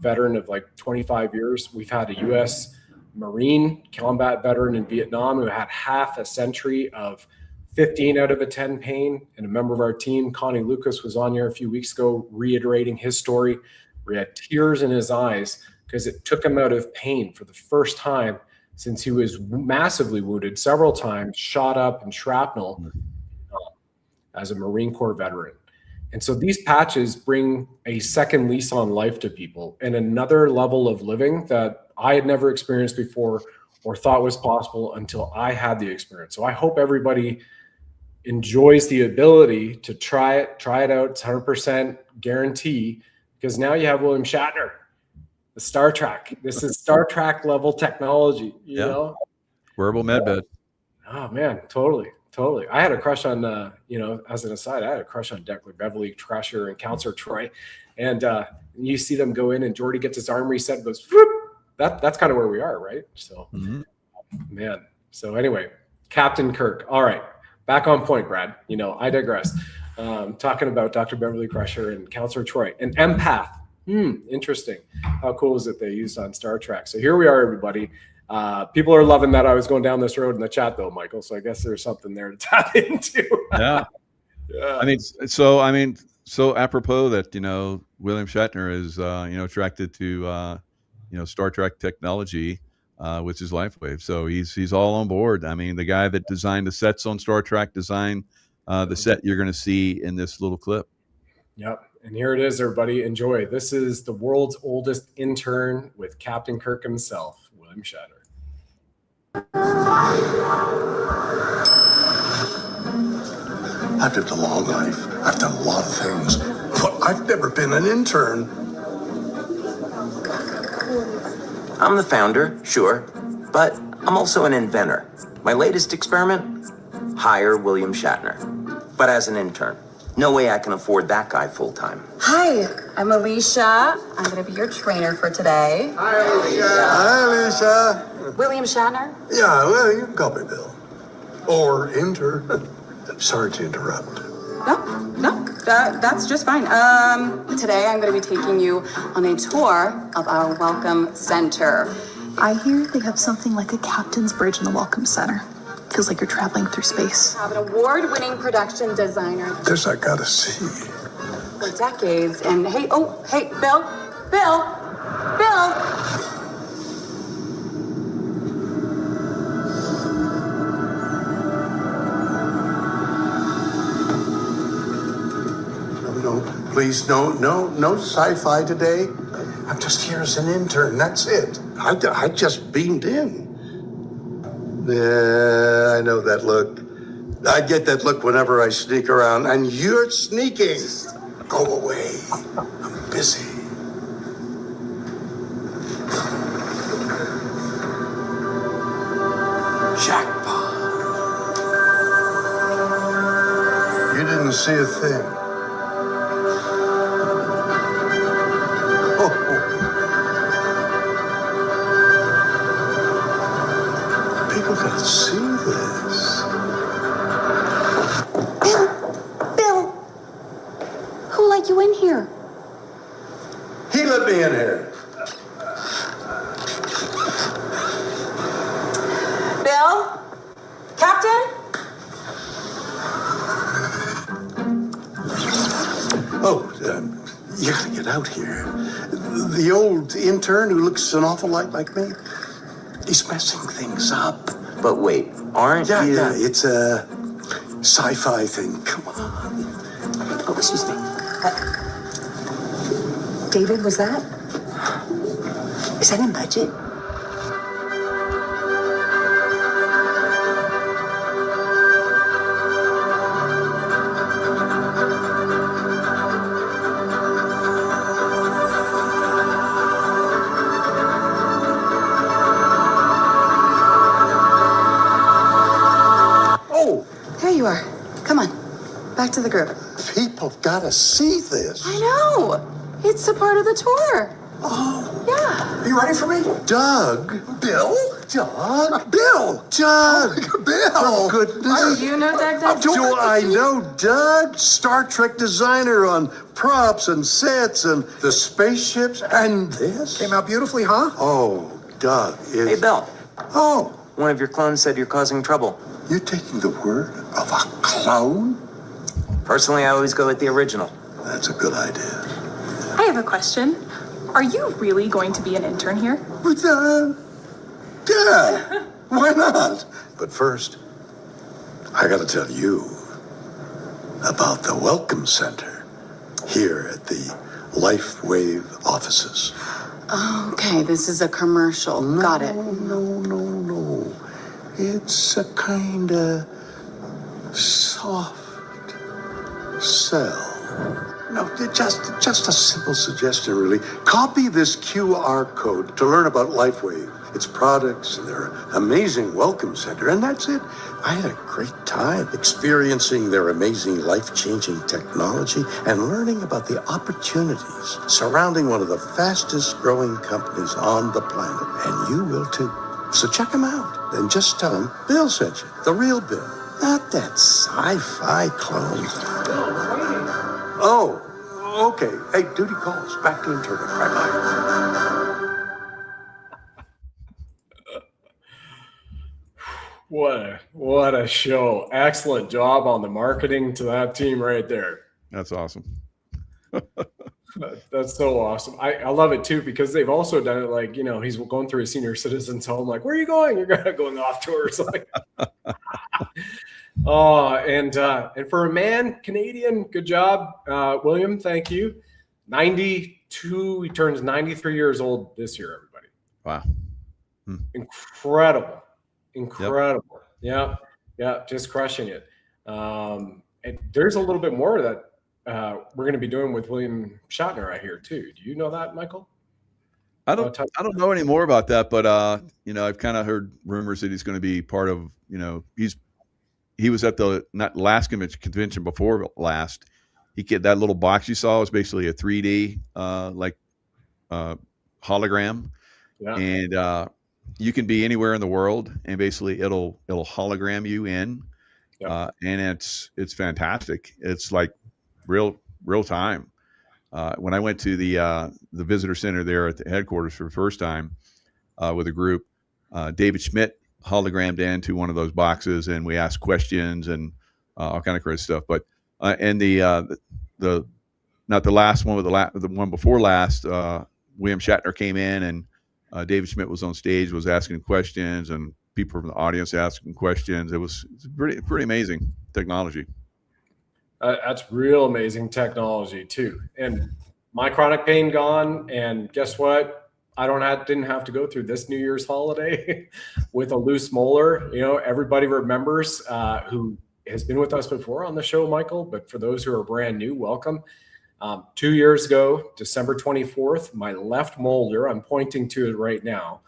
veteran of like 25 years. We've had a U.S. Marine combat veteran in Vietnam who had half a century of 15 out of a 10 pain. And a member of our team, Connie Lucas, was on here a few weeks ago reiterating his story where he had tears in his eyes because it took him out of pain for the first time since he was massively wounded several times, shot up in shrapnel as a Marine Corps veteran. And so these patches bring a second lease on life to people and another level of living that I had never experienced before or thought was possible until I had the experience. So I hope everybody enjoys the ability to try it out. It's 100% guarantee, because now you have William Shatner, the Star Trek. This is Star Trek level technology, you know? Wearable medbed. Oh man, totally. I had a crush on, as an aside, I had a crush on Declan Beverly Crusher and Counselor Troy. And you see them go in and Jordy gets his arm reset and goes, whoop. That's kind of where we are, right? So, man. So anyway, Captain Kirk. All right. Back on point, Brad. I digress. Talking about Dr. Beverly Crusher and Counselor Troy. And empath. Interesting. How cool is it they used on Star Trek? So here we are, everybody. People are loving that I was going down this road in the chat, though, Michael. So I guess there's something there to tap into. Yeah. So apropos that William Shatner is attracted to Star Trek technology, which is LifeWave. So he's all on board. I mean, the guy that designed the sets on Star Trek designed the set you're going to see in this little clip. Yep. And here it is, everybody. Enjoy. This is the world's oldest intern with Captain Kirk himself, William Shatner. I've lived a long life. I've done a lot of things, but I've never been an intern. I'm the founder, sure, but I'm also an inventor. My latest experiment? Hire William Shatner, but as an intern. No way I can afford that guy full-time. Hi, I'm Alicia. I'm going to be your trainer for today. Hi, Alicia. Hi, Alicia. William Shatner? Yeah, well, you can call me Bill. Or intern. Sorry to interrupt. No, that's just fine. Today I'm going to be taking you on a tour of our Welcome Center. I hear they have something like a captain's bridge in the Welcome Center. Feels like you're traveling through space. I have an award-winning production designer. This I gotta see. For decades. And hey, Bill. No, please, no sci-fi today. I'm just here as an intern, that's it. I just beamed in. Yeah, I know that look. I get that look whenever I sneak around, and you're sneaking. Go away. I'm busy. Jackpot. You didn't see a thing. People gotta see this. Bill! Who let you in here? He let me in here. Bill? Captain? You gotta get out here. The old intern who looks an awful lot like me, he's messing things up. But wait, aren't you? Yeah, it's a sci-fi thing. Come on. Oh, excuse me. David, was that? Is that in budget? There you are. Come on. Back to the group. People gotta see this. I know. It's a part of the tour. Oh. Yeah. Are you ready for me? Doug, Bill, Doug? Bill! Doug! Bill! For goodness. Do you know Doug Dykstra? Do I know Doug? Star Trek designer on props and sets and the spaceships and this? Came out beautifully, huh? Oh, Doug is... Hey, Bill. Oh, One of your clones said you're causing trouble. you're taking the word of a clone? Personally, I always go with the original. That's a good idea. I have a question. Are you really going to be an intern here? But, yeah, why not? But first, I gotta tell you about the Welcome Center here at the LifeWave offices. Okay, this is a commercial. Got it. No. It's a kinda soft sell. No, just a simple suggestion, really. Copy this QR code to learn about LifeWave, its products, and their amazing welcome center, and that's it. I had a great time experiencing their amazing life-changing technology and learning about the opportunities surrounding one of the fastest-growing companies on the planet, and you will too. So check them out, and just tell them Bill sent you, the real Bill, not that sci-fi clone. Oh, okay. Hey, duty calls. Back to internet. Bye-bye. What a show. Excellent job on the marketing to that team right there. That's awesome. That's so awesome. I love it too, because they've also done it like, he's going through a senior citizen's home. Like, where are you going? You're going off tours. Like, oh, and for a man, Canadian, good job. William, thank you. 92, he turns 93 years old this year, everybody. Wow. Incredible. Yeah, just crushing it. And there's a little bit more that we're going to be doing with William Shatner right here too. Do you know that, Michael? I don't know any more about that, but I've kind of heard rumors that he's going to be part of, he was at the not last convention before last. That little box you saw was basically a 3D hologram, and you can be anywhere in the world, and basically it'll hologram you in, and it's fantastic. It's like real time. When I went to the visitor center there at the headquarters for the first time with a group, David Schmidt hologrammed into one of those boxes, and we asked questions and all kind of crazy stuff. But and the not the last one, but the one before last, William Shatner came in, and David Schmidt was on stage, was asking questions, and people from the audience asking questions. It's pretty amazing technology. That's real amazing technology too. And my chronic pain gone. And guess what? Didn't have to go through this New Year's holiday with a loose molar. Everybody remembers who has been with us before on the show, Michael. But for those who are brand new, welcome. 2 years ago, December 24th, my left molar, I'm pointing to it right now.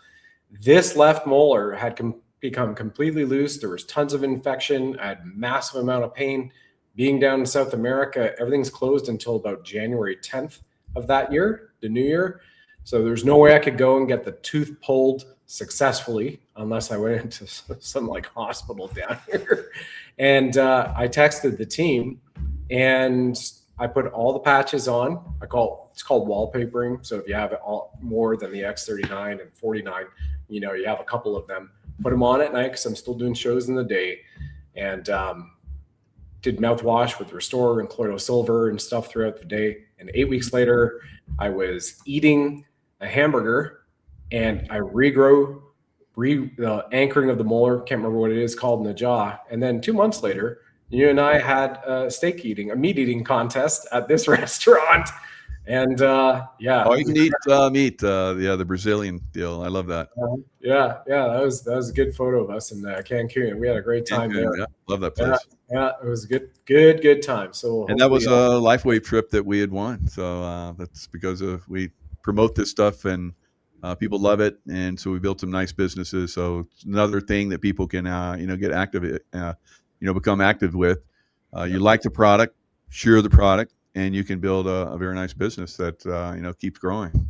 This left molar had become completely loose. There was tons of infection. I had massive amount of pain. Being down in South America, everything's closed until about January 10th of that year, the new year. So there's no way I could go and get the tooth pulled successfully unless I went into some hospital down here. And I texted the team, and I put all the patches on. It's called wallpapering. So if you have it all more than the X39 and 49, you have a couple of them. Put them on at night because I'm still doing shows in the day, and did mouthwash with Restore and Colloidal Silver and stuff throughout the day. And 8 weeks later, I was eating a hamburger, and I regrow the anchoring of the molar. Can't remember what it is called in the jaw. And then 2 months later, you and I had a meat eating contest at this restaurant. And Oh, you can eat meat. The Brazilian deal. I love that. That was a good photo of us in Cancun. We had a great time there. Yeah, love that place. Yeah, it was a good time. So, and that was a LifeWave trip that we had won. So that's because we promote this stuff, and people love it, and so we built some nice businesses. So it's another thing that people can get active, become active with. You like the product, share the product, and you can build a very nice business that keeps growing.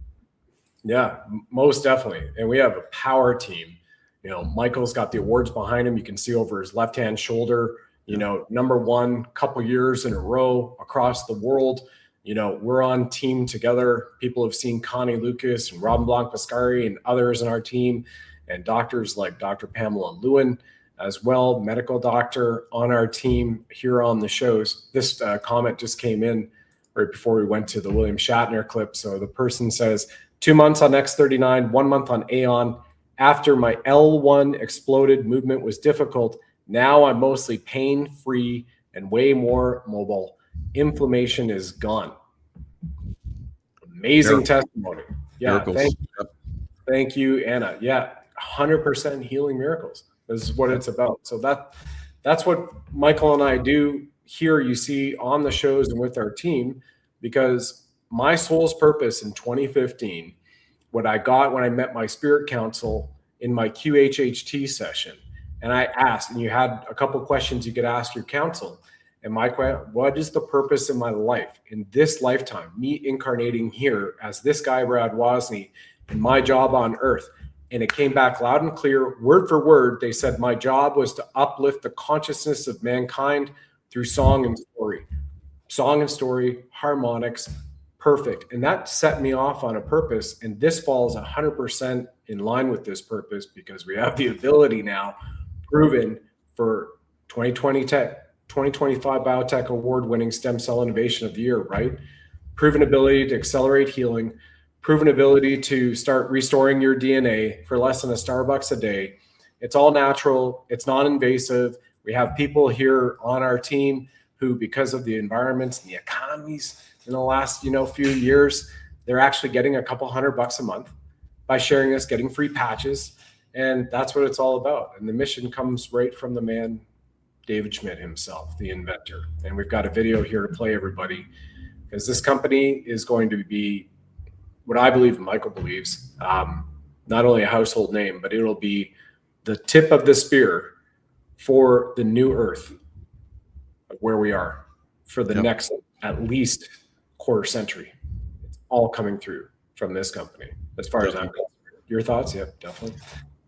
Yeah, most definitely. And we have a power team. You know, Michael's got the awards behind him. You can see over his left-hand shoulder, you know, #1 couple years in a row across the world. You know, we're on team together. People have seen Connie Lucas and Robin Blanc-Pascari and others in our team, and doctors like Dr. Pamela Lewin as well, medical doctor on our team here on the shows. This comment just came in right before we went to the William Shatner clip. So the person says, 2 months on X39, 1 month on Aeon. After my L1 exploded, movement was difficult. Now I'm mostly pain-free and way more mobile. Inflammation is gone. Amazing testimony. Yeah, thank you, Anna. Yeah, 100% healing miracles. This is what it's about. So that's what Michael and I do here. You see on the shows and with our team, because my soul's purpose in 2015, what I got when I met my spirit council in my QHHT session, and I asked, and you had a couple of questions you could ask your council. And my question, what is the purpose of my life in this lifetime? Me incarnating here as this guy, Brad Wozny, in my job on earth. And it came back loud and clear, word for word. They said my job was to uplift the consciousness of mankind through song and story. Song and story, harmonics, perfect. And that set me off on a purpose. And this falls 100% in line with this purpose, because we have the ability now, proven for 2025 BioTech award-winning stem cell innovation of the year, right? Proven ability to accelerate healing, proven ability to start restoring your DNA for less than a Starbucks a day. It's all natural. It's non-invasive. We have people here on our team who, because of the environments and the economies in the last, few years, they're actually getting a couple $100 a month by sharing this, getting free patches. And that's what it's all about. And the mission comes right from the man, David Schmidt himself, the inventor. And we've got a video here to play, everybody, because this company is going to be what I believe, Michael believes, not only a household name, but it'll be the tip of the spear for the new earth of where we are for the next at least quarter century. It's all coming through from this company, as far as I'm concerned. Your thoughts? Yeah, definitely.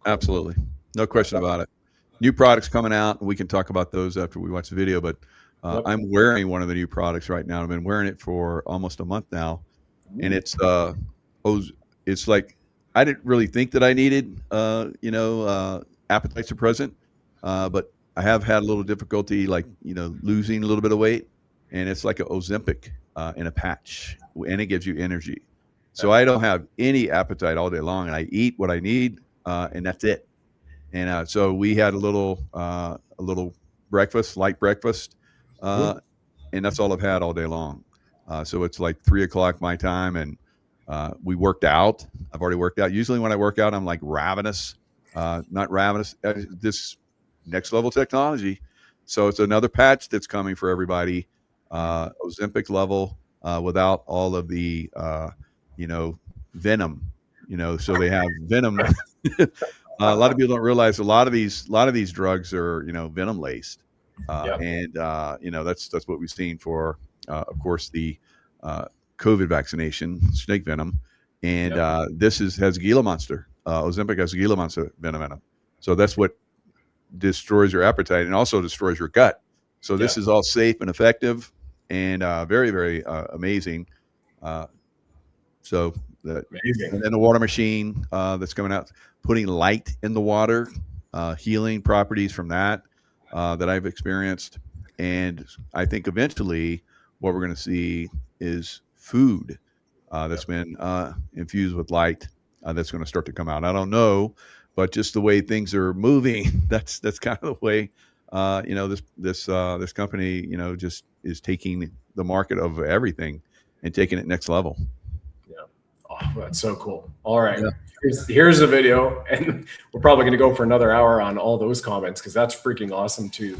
Absolutely. No question about it. New products coming out, and we can talk about those after we watch the video, but I'm wearing one of the new products right now. I've been wearing it for almost a month now, and it's like, I didn't really think that I needed, appetite suppressant, but I have had a little difficulty, losing a little bit of weight, and it's like an Ozempic in a patch, and it gives you energy. So I don't have any appetite all day long, and I eat what I need, and that's it. And so we had a little breakfast, light breakfast, and that's all I've had all day long. So it's like 3 o'clock my time, and we worked out. I've already worked out. Usually when I work out, I'm like ravenous, not ravenous. This next level technology. So it's another patch that's coming for everybody, Ozempic level, without all of the, venom, so they have venom. A lot of people don't realize a lot of these drugs are, venom laced. And that's what we've seen for, of course, the COVID vaccination, snake venom. And this has Gila monster. Ozempic has Gila monster venom in them. So that's what destroys your appetite and also destroys your gut. So this is all safe and effective and very, very amazing. And then the water machine that's coming out, putting light in the water, healing properties from that I've experienced. And I think eventually what we're going to see is food that's been infused with light that's going to start to come out. I don't know, but just the way things are moving, that's kind of the way this company just is taking the market of everything and taking it next level. Oh, that's so cool. All right. Here's a video, and we're probably going to go for another hour on all those comments because that's freaking awesome too.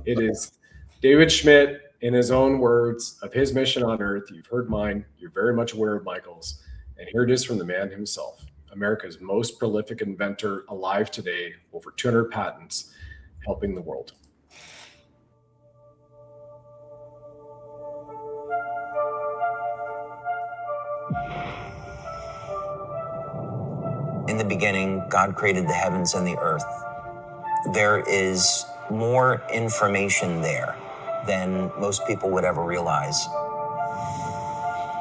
It is David Schmidt, in his own words, of his mission on Earth. You've heard mine. You're very much aware of Michael's. And here it is from the man himself, America's most prolific inventor alive today, over 200 patents, helping the world. In the beginning, God created the heavens and the earth. There is more information there than most people would ever realize.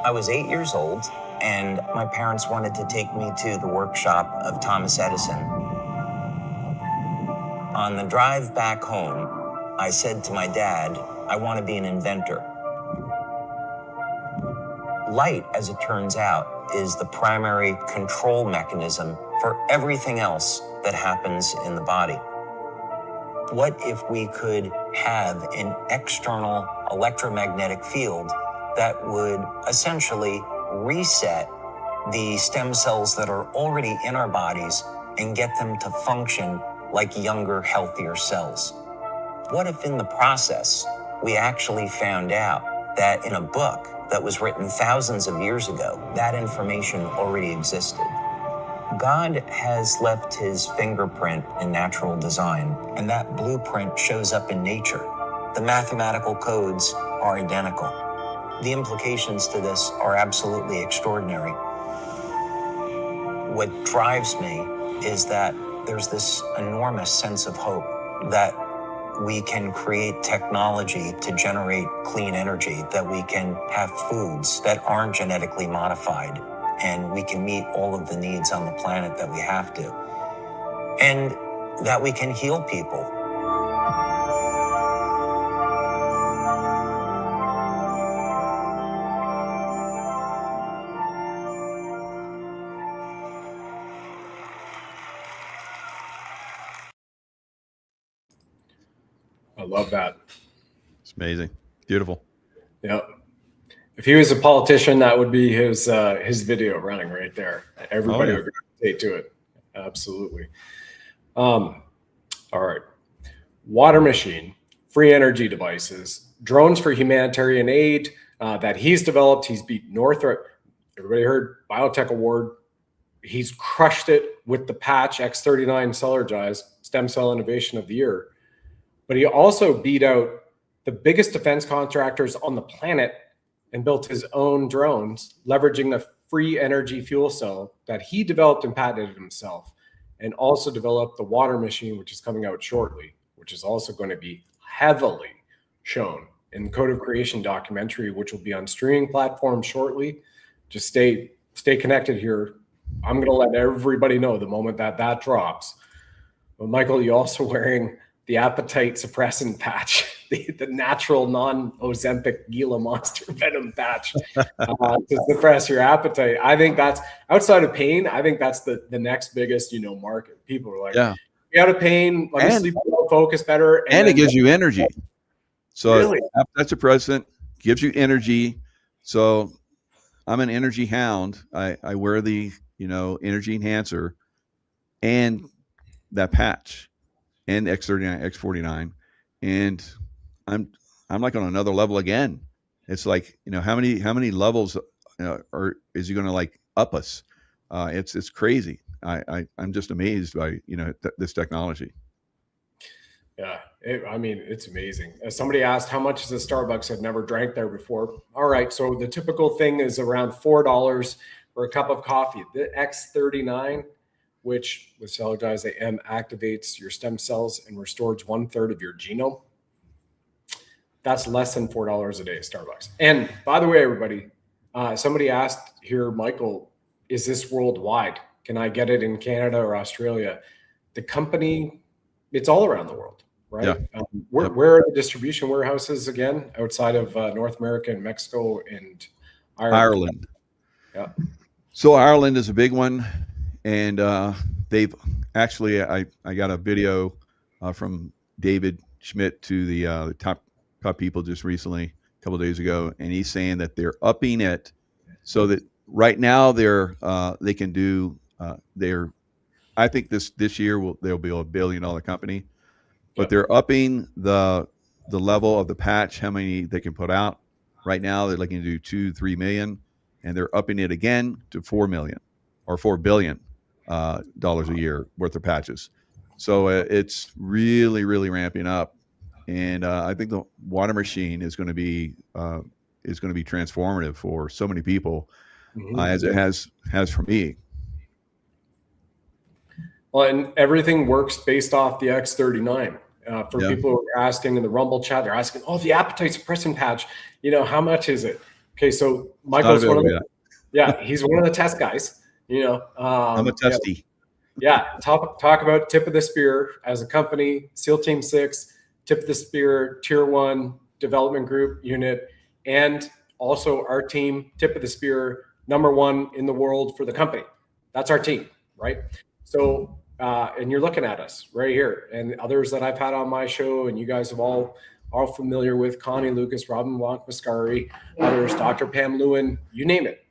I was 8 years old, and my parents wanted to take me to the workshop of Thomas Edison. On the drive back home, I said to my dad, I want to be an inventor. Light, as it turns out, is the primary control mechanism for everything else that happens in the body. What if we could have an external electromagnetic field that would essentially reset the stem cells that are already in our bodies and get them to function like younger, healthier cells? What if in the process, we actually found out that in a book that was written thousands of years ago, that information already existed? God has left his fingerprint in natural design, and that blueprint shows up in nature. The mathematical codes are identical. The implications to this are absolutely extraordinary. What drives me is that there's this enormous sense of hope that we can create technology to generate clean energy, that we can have foods that aren't genetically modified, and we can meet all of the needs on the planet that we have to, and that we can heal people. I love that. It's amazing. Beautiful. Yep. If he was a politician, that would be his video running right there. Everybody would gravitate to it. Absolutely. All right. Water machine, free energy devices, drones for humanitarian aid that he's developed. He's beat Northrop. Everybody heard BIOTECH award. He's crushed it with the patch X39 Cellergize stem cell innovation of the year. But he also beat out the biggest defense contractors on the planet and built his own drones, leveraging the free energy fuel cell that he developed and patented himself, and also developed the water machine, which is coming out shortly, which is also going to be heavily shown in the Code of Creation documentary, which will be on streaming platforms shortly. Just stay connected here. I'm going to let everybody know the moment that drops. But Michael, you're also wearing the appetite suppressant patch, the natural non-Ozempic Gila monster venom patch to suppress your appetite. I think that's, outside of pain, I think that's the next biggest, market. People are like, yeah, you out of pain, let me sleep well, focus better. And it gives you energy. So really? Appetite suppressant gives you energy. So I'm an energy hound. I wear the, energy enhancer and that patch and X39, X49, and I'm like on another level again. It's like, how many levels is he going to like up us? It's crazy. I'm just amazed by this technology. Yeah, it's amazing. Somebody asked how much is a Starbucks. I've never drank there before. All right, so the typical thing is around $4 for a cup of coffee. The X39, which with Cellergize AM activates your stem cells and restores 1/3 of your genome. That's less than $4 a day at Starbucks. And by the way, everybody, somebody asked here, Michael, is this worldwide? Can I get it in Canada or Australia? The company, it's all around the world, right? Yeah. Where are the distribution warehouses again, outside of North America and Mexico and Ireland? Yeah. So Ireland is a big one. And they've actually, I got a video from David Schmidt to the top people just recently, a couple of days ago, and he's saying that they're upping it so that right now they can do I think this year they'll be a $1 billion company, but they're upping the level of the patch, how many they can put out. Right now they're looking to do 2-3 million, and they're upping it again to 4 million or $4 billion. Dollars a year worth of patches. So it's really, really ramping up. And I think the water machine is going to be transformative for so many people, as it has for me. Well, and everything works based off the X39. For people who are asking in the Rumble chat, they're asking, "Oh, the appetite suppressant patch, how much is it?" Okay, so Michael's one of the, he's one of the test guys. I'm a testy. Talk about tip of the spear as a company, SEAL Team 6, tip of the spear, Tier 1 development group unit, and also our team, tip of the spear, #1 in the world for the company. That's our team, right? So, and you're looking at us right here, and others that I've had on my show, and you guys have all familiar with Connie Lucas, Robin Blanc-Mascari, others, Dr. Pam Lewin, you name it.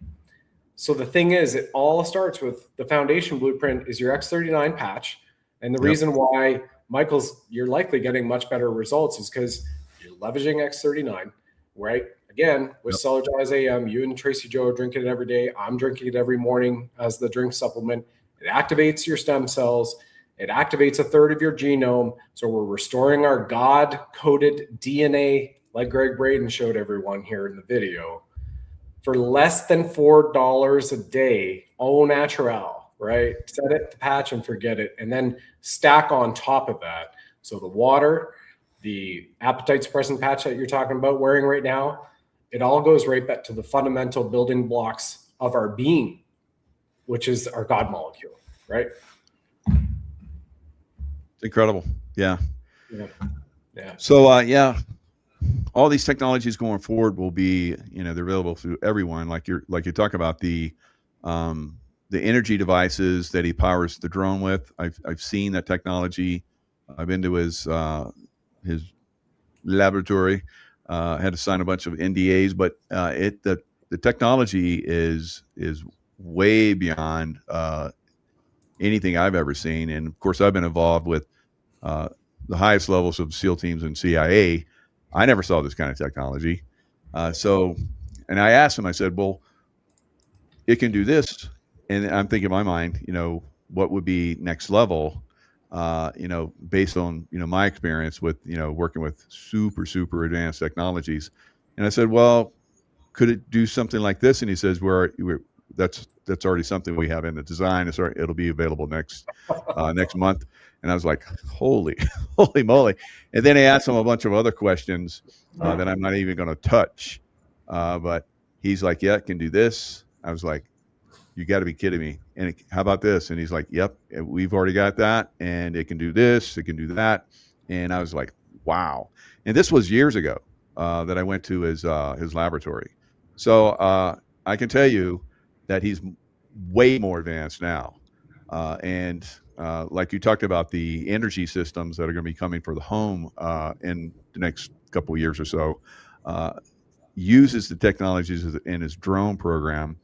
So the thing is, it all starts with the foundation blueprint is your X39 patch. And the reason why, you're likely getting much better results is because you're leveraging X39, right? Again, with Cellergize AM, you and Tracy Joe are drinking it every day. I'm drinking it every morning as the drink supplement. It activates your stem cells. It activates 1/3 of your genome. So we're restoring our God-coded DNA, like Greg Braden showed everyone here in the video, for less than $4 a day, au natural, right? Set it, the patch, and forget it. And then stack on top of that. So the water, the appetite suppressant patch that you're talking about wearing right now, it all goes right back to the fundamental building blocks of our being, which is our God molecule, right? It's incredible. Yeah. So, all these technologies going forward will be, they're available to everyone. Like you talk about the energy devices that he powers the drone with. I've seen that technology. I've been to his laboratory. Had to sign a bunch of NDAs, but the technology is way beyond anything I've ever seen. And of course, I've been involved with the highest levels of SEAL teams and CIA. I never saw this kind of technology. And I asked him, I said, well, it can do this. And I'm thinking in my mind, what would be next level, based on, my experience with, working with super, super advanced technologies. And I said, well, could it do something like this? And he says, that's already something we have in the design. It'll be available next month. And I was like, holy moly. And then I asked him a bunch of other questions that I'm not even going to touch. But he's like, yeah, it can do this. I was like, you got to be kidding me. And how about this? And he's like, yep, we've already got that. And it can do this, it can do that. And I was like, wow. And this was years ago that I went to his laboratory. So I can tell you that he's way more advanced now. And like you talked about, the energy systems that are going to be coming for the home in the next couple of years or so, uses the technologies in his drone program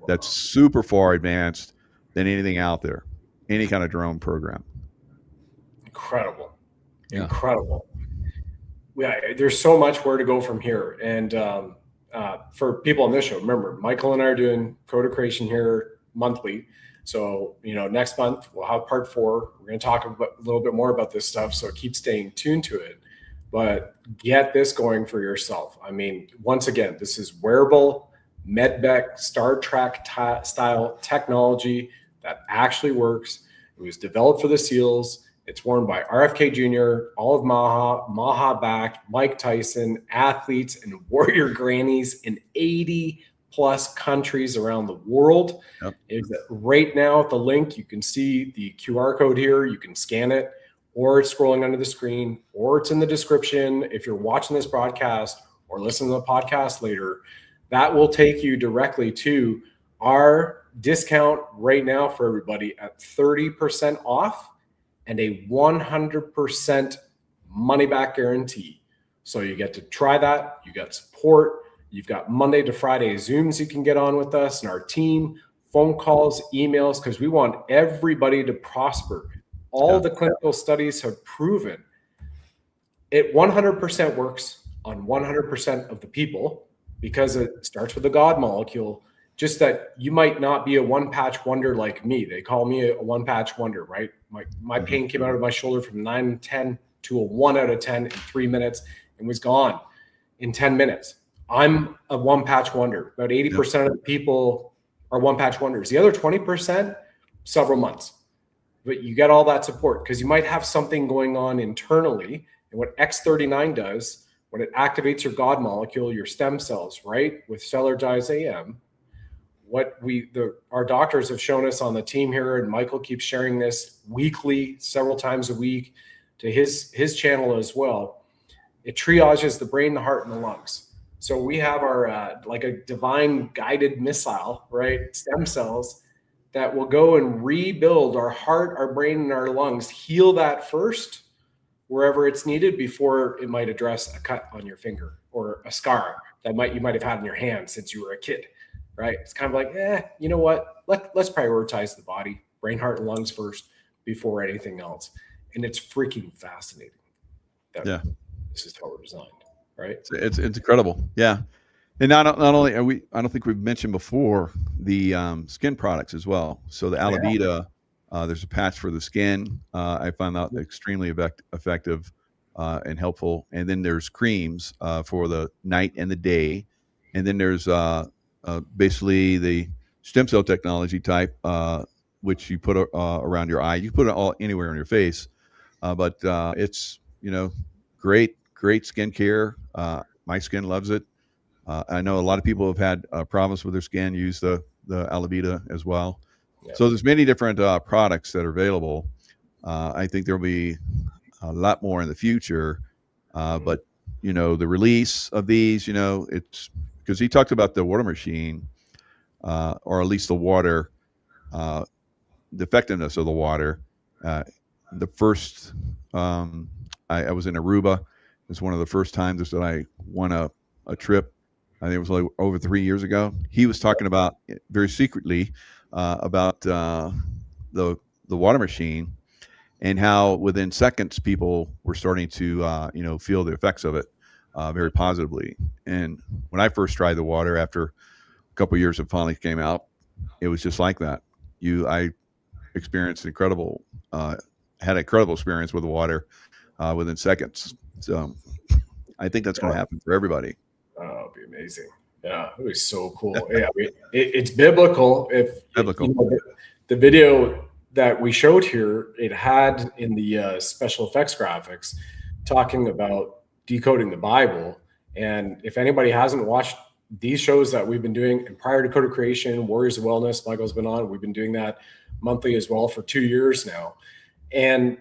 that's super far advanced than anything out there, any kind of drone program. Incredible. Yeah, there's so much where to go from here. And for people on this show, remember, Michael and I are doing Code of Creation here monthly. So, next month we'll have part 4. We're going to talk a little bit more about this stuff. So keep staying tuned to it, but get this going for yourself. I mean, once again, this is wearable, medbec, Star Trek style technology that actually works. It was developed for the SEALs. It's worn by RFK Jr., all of Maha back, Mike Tyson, athletes and warrior grannies in 80+ countries around the world. Yep. Right now at the link, you can see the QR code here. You can scan it, or it's scrolling under the screen, or it's in the description. If you're watching this broadcast or listening to the podcast later, that will take you directly to our discount right now for everybody at 30% off and a 100% money back guarantee. So you get to try that. You got support. You've got Monday to Friday Zooms you can get on with us and our team, phone calls, emails, because we want everybody to prosper. All the clinical studies have proven it 100% works on 100% of the people, because it starts with the God molecule. Just that you might not be a one-patch wonder like me. They call me a one-patch wonder, right? My pain came out of my shoulder from 9/10 to a 1 out of 10 in 3 minutes and was gone in 10 minutes. I'm a one-patch wonder. About 80% of the people are one-patch wonders. The other 20%, several months. but you get all that support because you might have something going on internally. And what X39 does, when it activates your God molecule, your stem cells, right, with Cellergize AM, what our doctors have shown us on the team here, and Michael keeps sharing this weekly, several times a week to his channel as well. It triages the brain, the heart, and the lungs. So we have our like a divine guided missile, right? Stem cells that will go and rebuild our heart, our brain, and our lungs, heal that first wherever it's needed before it might address a cut on your finger or a scar that you might have had in your hand since you were a kid, right? It's kind of like, you know what? Let's prioritize the body, brain, heart, and lungs first before anything else. And it's freaking fascinating. This is how we're designed, right? It's incredible. Yeah. And not only are I don't think we've mentioned before the skin products as well. So the Alavita, there's a patch for the skin. I found that extremely effective and helpful. And then there's creams for the night and the day. And then there's basically the stem cell technology type, which you put around your eye. You put it all anywhere on your face, but it's great skincare. My skin loves it. I know a lot of people have had problems with their skin, use the Alavita as well. Yeah. So there's many different products that are available. I think there'll be a lot more in the future. But the release of these, it's because he talked about the water machine, or at least the water, the effectiveness of the water. The first, I was in Aruba. It was one of the first times that I won a trip. I think it was like over 3 years ago. He was talking about very secretly about the water machine and how within seconds people were starting to feel the effects of it very positively. And when I first tried the water after a couple of years it finally came out, it was just like that. I experienced had an incredible experience with the water within seconds. So I think that's going to happen for everybody. Oh, it'd be amazing. Yeah, it was so cool. Yeah, it's biblical. The video that we showed here, it had in the special effects graphics talking about decoding the Bible. And if anybody hasn't watched these shows that we've been doing, and prior to Code of Creation, Warriors of Wellness, Michael's been on, we've been doing that monthly as well for 2 years now. And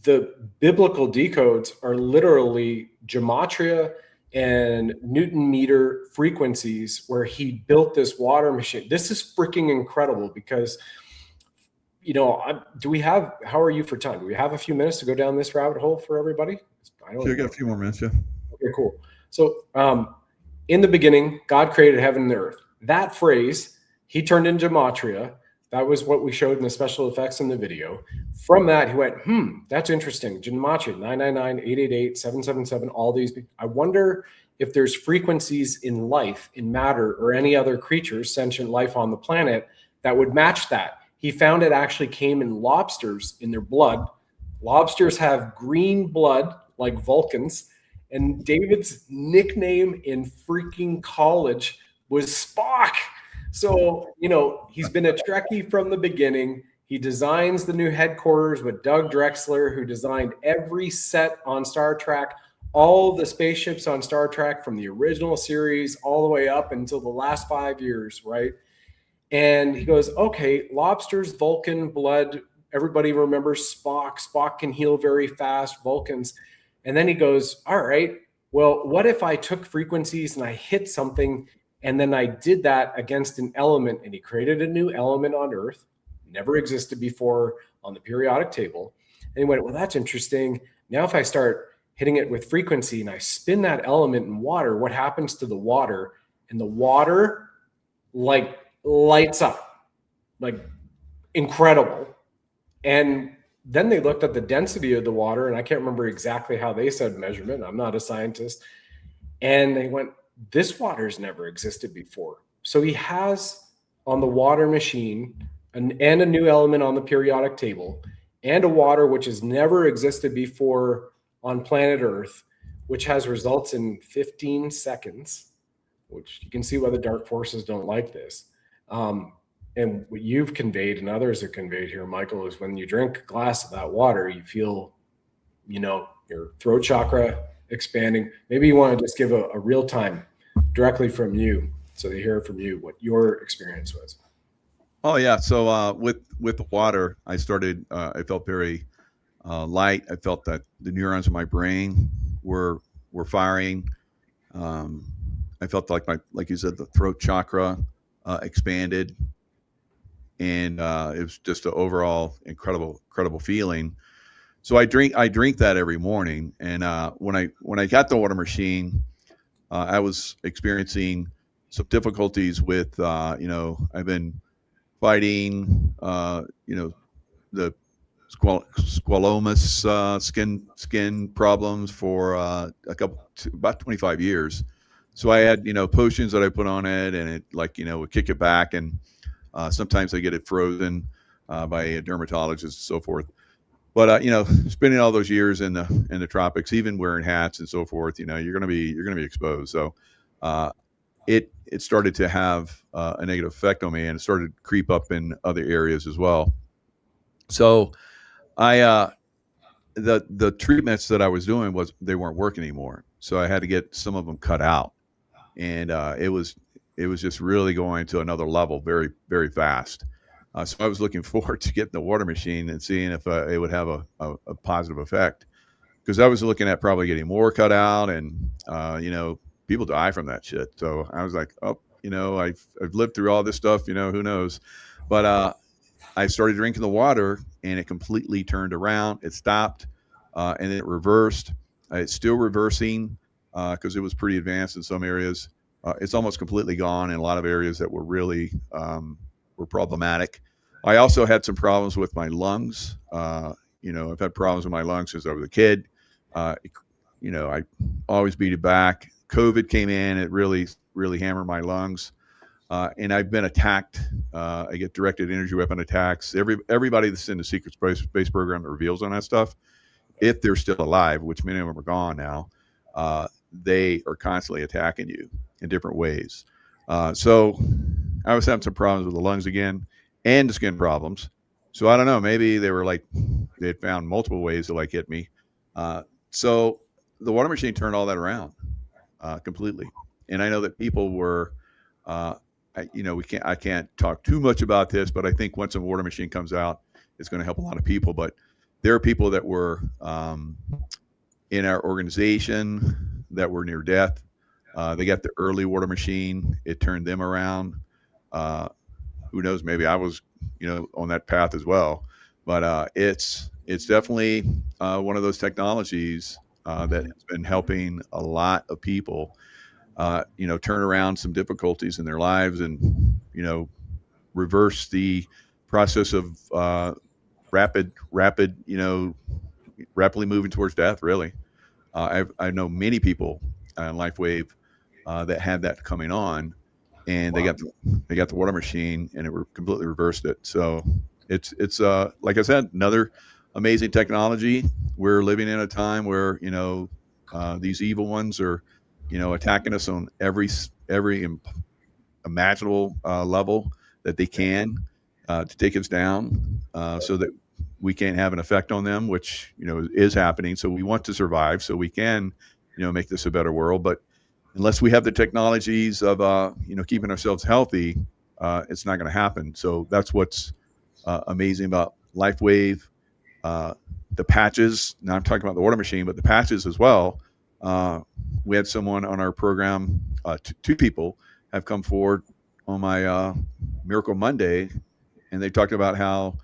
the biblical decodes are literally gematria and Newton meter frequencies where he built this water machine. This is freaking incredible because, how are you for time? Do we have a few minutes to go down this rabbit hole for everybody? I got a few more minutes, yeah. Okay, cool. So in the beginning, God created heaven and the earth. That phrase, he turned in gematria. That was what we showed in the special effects in the video. From that, he went, that's interesting. Gematria, 999, 888, 777, all these. I wonder if there's frequencies in life, in matter, or any other creatures, sentient life on the planet that would match that. He found it actually came in lobsters in their blood. Lobsters have green blood like Vulcans. And David's nickname in freaking college was Spock. So, he's been a Trekkie from the beginning. He designs the new headquarters with Doug Drexler, who designed every set on Star Trek, all the spaceships on Star Trek from the original series all the way up until the last 5 years, right? And he goes, okay, lobsters, Vulcan, blood, everybody remembers Spock. Spock can heal very fast, Vulcans. And then he goes, all right, well, what if I took frequencies and I hit something and then I did that against an element, and he created a new element on Earth, never existed before on the periodic table. And he went, well, that's interesting. Now, if I start hitting it with frequency and I spin that element in water, what happens to the water? And the water like lights up, like incredible. And then they looked at the density of the water, and I can't remember exactly how they said measurement. I'm not a scientist. And they went, this water's never existed before. So he has on the water machine and a new element on the periodic table and a water which has never existed before on planet Earth, which has results in 15 seconds, which you can see why the dark forces don't like this. And And what you've conveyed and others have conveyed here, Michael, is when you drink a glass of that water, you feel, your throat chakra expanding. Maybe you want to just give a real time directly from you, so they hear from you what your experience was. Oh yeah. So with the water, I started. I felt very light. I felt that the neurons in my brain were firing. I felt like you said, the throat chakra expanded, and it was just an overall incredible feeling. So I drink that every morning, and when I got the water machine, I was experiencing some difficulties with I've been fighting the squalomas, skin problems for about 25 years. So I had potions that I put on it, and it would kick it back, and sometimes I get it frozen by a dermatologist and so forth. But spending all those years in the tropics, even wearing hats and so forth, you're gonna be exposed. So it started to have a negative effect on me, and it started to creep up in other areas as well. So the treatments that I was doing they weren't working anymore. So I had to get some of them cut out, and it was just really going to another level very, very fast. So I was looking forward to getting the water machine and seeing if it would have a positive effect, because I was looking at probably getting more cut out, and people die from that shit. So I was like, oh, I've lived through all this stuff, who knows? But I started drinking the water, and it completely turned around. It stopped, and then it reversed. It's still reversing because it was pretty advanced in some areas. It's almost completely gone in a lot of areas that were really were problematic. I also had some problems with my lungs. I've had problems with my lungs since I was a kid. I always beat it back. COVID came in, it really hammered my lungs. And I've been attacked. I get directed energy weapon attacks. Everybody that's in the secret space program that reveals on that stuff, if they're still alive, which many of them are gone now, they are constantly attacking you in different ways. So I was having some problems with the lungs again, and the skin problems. So I don't know, maybe they had found multiple ways to hit me. So the water machine turned all that around completely. And I know that people were, I can't talk too much about this, but I think once a water machine comes out, it's going to help a lot of people. But there are people that were in our organization that were near death. They got the early water machine. It turned them around. Who knows? Maybe I was, on that path as well. But it's definitely one of those technologies that has been helping a lot of people, turn around some difficulties in their lives, and reverse the process of rapidly moving towards death. Really, I know many people in LifeWave that had that coming on, and they got the water machine, and it completely reversed it. So it's like I said, another amazing technology. We're living in a time where these evil ones are attacking us on every imaginable level that they can to take us down, so that we can't have an effect on them, which is happening. So we want to survive, so we can make this a better world. But unless we have the technologies of keeping ourselves healthy, it's not going to happen. So that's what's amazing about LifeWave. The patches. Now I'm talking about the water machine, but the patches as well. We had someone on our program, two people have come forward on my Miracle Monday, and they talked about how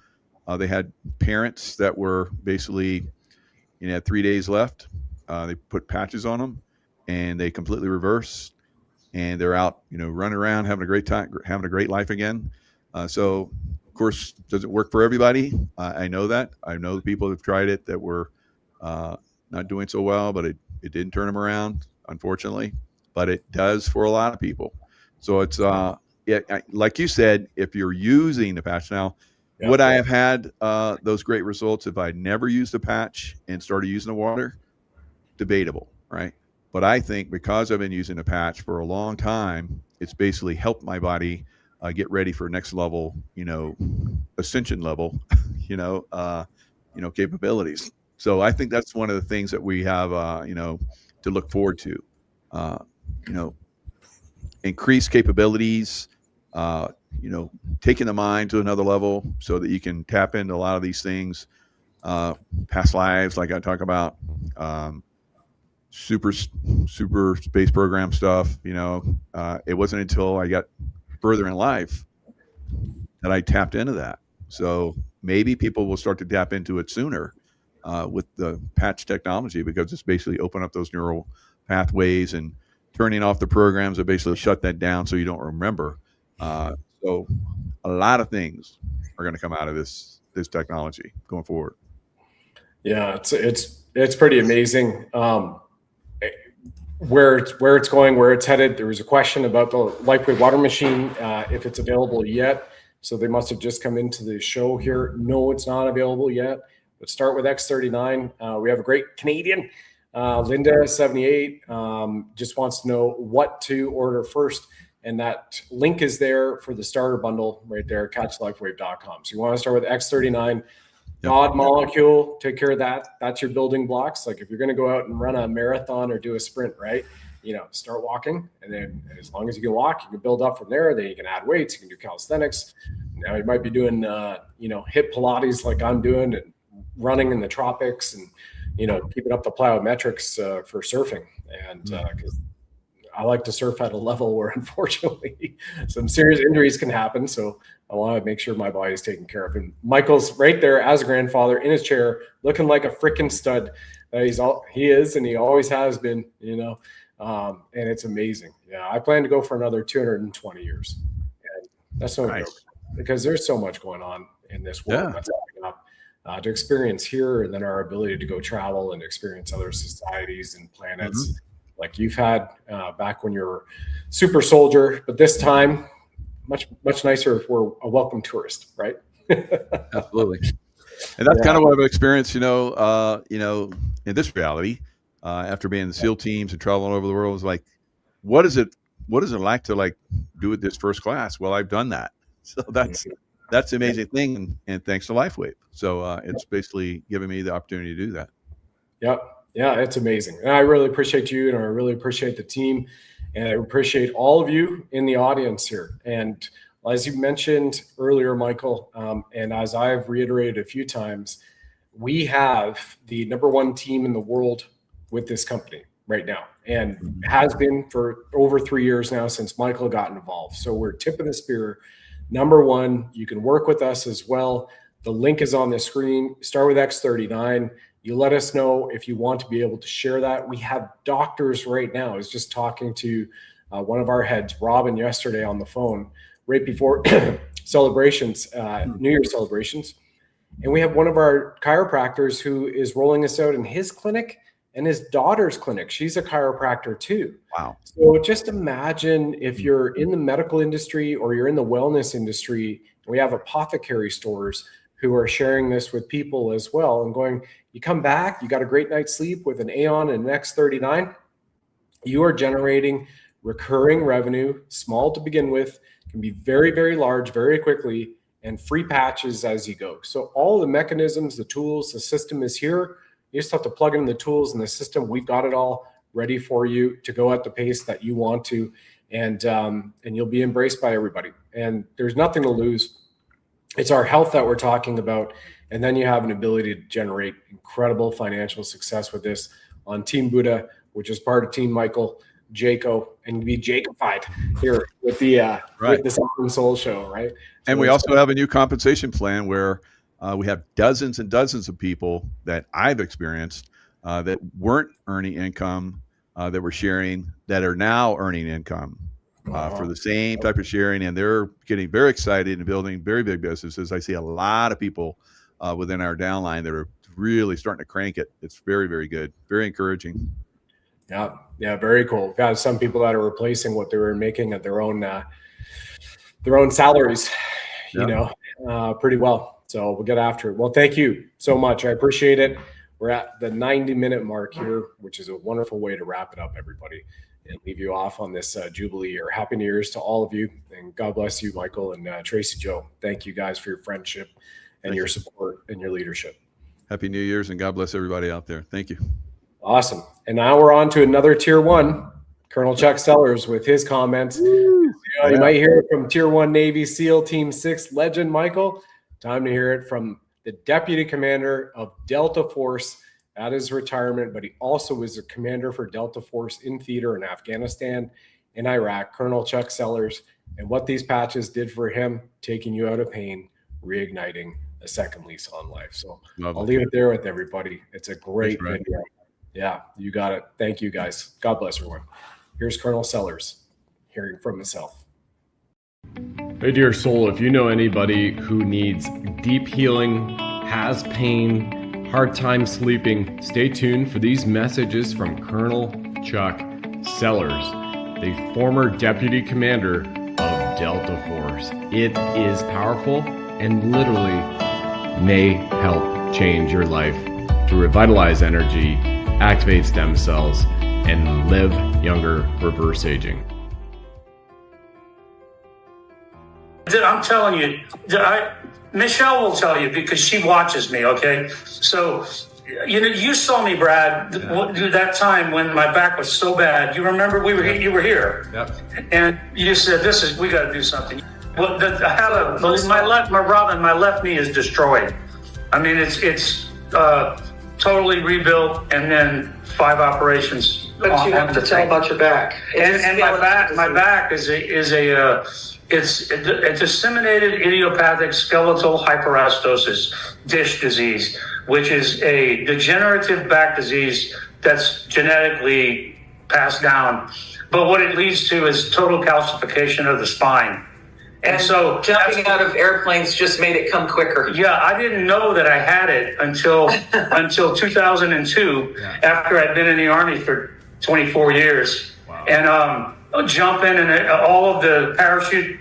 they had parents that were basically, had 3 days left. They put patches on them, and they completely reversed, and they're out, running around, having a great time, having a great life again. So, of course, does it work for everybody? I know that. I know the people who've tried it that were not doing so well, but it didn't turn them around, unfortunately. But it does for a lot of people. So it's like you said, if you're using the patch now, would I have had those great results if I never used a patch and started using the water? Debatable, right? But I think because I've been using a patch for a long time, it's basically helped my body get ready for next level, ascension level, capabilities. So I think that's one of the things that we have, to look forward to, increased capabilities, taking the mind to another level so that you can tap into a lot of these things, past lives, like I talk about, super space program stuff. It wasn't until I got further in life that I tapped into that. So maybe people will start to tap into it sooner with the patch technology, because it's basically open up those neural pathways and turning off the programs that basically shut that down so you don't remember. So a lot of things are going to come out of this technology going forward. Yeah, it's pretty amazing. Where it's going, where it's headed. There was a question about the LifeWave water machine, if it's available yet. So they must have just come into the show here. No, it's not available yet. Let's start with X39. We have a great Canadian, Linda 78, just wants to know what to order first. And that link is there for the starter bundle right there, catchlifewave.com. So you want to start with X39. God molecule, take care of that. That's your building blocks. Like if you're going to go out and run a marathon or do a sprint, right? Start walking, and then as long as you can walk, you can build up from there. Then you can add weights, you can do calisthenics. Now you might be doing, hip Pilates like I'm doing, and running in the tropics, and keeping up the plyometrics for surfing. And because I like to surf at a level where unfortunately some serious injuries can happen. So I want to make sure my body is taken care of. And Michael's right there as a grandfather in his chair, looking like a freaking stud. He is, and he always has been, and it's amazing. Yeah. I plan to go for another 220 years. And that's no joke, because there's so much going on in this world that's coming up to experience here. And then our ability to go travel and experience other societies and planets like you've had back when you're super soldier, but this time much nicer if we're a welcome tourist, right? Absolutely. And that's kind of what I've experienced, in this reality, after being in the SEAL teams and traveling all over the world. Is like, what is it like to do it this first class? Well, I've done that. So that's the amazing thing. And thanks to LifeWave. So it's basically giving me the opportunity to do that. Yep. Yeah, it's amazing. And I really appreciate you, and I really appreciate the team, and I appreciate all of you in the audience here. And as you mentioned earlier, Michael, and as I've reiterated a few times, we have the #1 team in the world with this company right now, and has been for over 3 years now since Michael got involved. So we're tip of the spear, #1. You can work with us as well. The link is on the screen. Start with X39. You let us know if you want to be able to share that. We have doctors right now. I was just talking to one of our heads, Robin, yesterday on the phone, right before celebrations, New Year's celebrations. And we have one of our chiropractors who is rolling us out in his clinic and his daughter's clinic. She's a chiropractor too. Wow. So just imagine if you're in the medical industry or you're in the wellness industry, we have apothecary stores who are sharing this with people as well and going, you come back, you got a great night's sleep with an Aeon and an X39, you are generating recurring revenue, small to begin with, can be very, very large very quickly, and free patches as you go. So all the mechanisms, the tools, the system is here. You just have to plug in the tools and the system. We've got it all ready for you to go at the pace that you want to, and you'll be embraced by everybody. And there's nothing to lose. It's our health that we're talking about. And then you have an ability to generate incredible financial success with this on Team Buddha, which is part of Team Michael, Jaco, and be Jacofied here with the with the Sovereign Soul Show, right? So and we also have a new compensation plan where we have dozens and dozens of people that I've experienced that weren't earning income, that were sharing, that are now earning income. For the same type of sharing, and they're getting very excited and building very big businesses. I see a lot of people within our downline that are really starting to crank it. It's very, very good, very encouraging. Yeah, very cool. We've got some people that are replacing what they were making at their own salaries, pretty well. So we'll get after it. Well, thank you so much. I appreciate it. we're at the 90-minute mark here, which is a wonderful way to wrap it up, everybody, and leave you off on this Jubilee year. Happy New Year's to all of you, and God bless you, Michael and Tracy Joe. Thank you guys for your friendship and your support and your leadership. Happy New Year's, and God bless everybody out there. Thank you. Awesome. And now we're on to another Tier 1, Colonel Chuck Sellers with his comments. You might hear it from Tier 1 Navy SEAL Team 6 legend Michael. Time to hear it from the Deputy Commander of Delta Force at his retirement, but he also was a commander for Delta Force in theater in Afghanistan and Iraq, Colonel Chuck Sellers, and what these patches did for him, taking you out of pain, reigniting a second lease on life. So I'll leave it there with everybody. It's a great video. Yeah, you got it. Thank you, guys. God bless everyone. Here's Colonel Sellers, hearing from himself. Hey, dear soul, if you know anybody who needs deep healing, has pain, hard time sleeping, stay tuned for these messages from Colonel Chuck Sellers, the former Deputy Commander of Delta Force. It is powerful and literally may help change your life to revitalize energy, activate stem cells, and live younger, reverse aging. I'm telling you, Michelle will tell you because she watches me, okay? So, you saw me, Brad, that time when my back was so bad. You remember you were here. Yep. And you said, we got to do something. Well, my left knee is destroyed. I mean, it's totally rebuilt, and then 5 operations. But you have to tell about your back. And my back is a disseminated idiopathic skeletal hyperostosis, DISH disease, which is a degenerative back disease that's genetically passed down. But what it leads to is total calcification of the spine. And so jumping out of airplanes just made it come quicker. Yeah, I didn't know that I had it until 2002, after I'd been in the Army for 24 years. Wow. And jumping and all of the parachute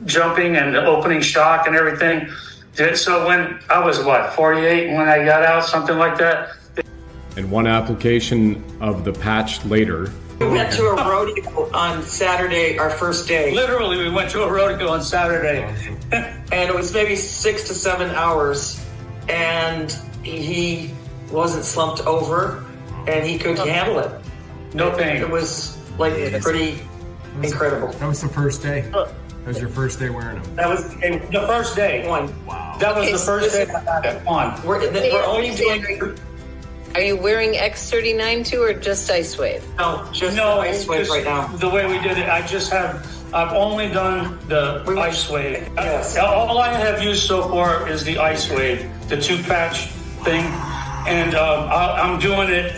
jumping and the opening shock and everything. So when I was, 48 when I got out, something like that. And one application of the patch later. We went to a rodeo on Saturday, our first day. Literally, we went to a rodeo on Saturday. And it was maybe 6 to 7 hours. And he wasn't slumped over, and he could handle it. No pain. It was pretty incredible. That was the first day. That was your first day wearing them. That was the first day. Wow. That was the first day I had it on. We're only doing... Are you wearing X39 too, or just LifeWave? No, just LifeWave right now. The way we did it, I've only done the LifeWave. Yes. All I have used so far is the LifeWave, the 2-patch thing. And I'm doing it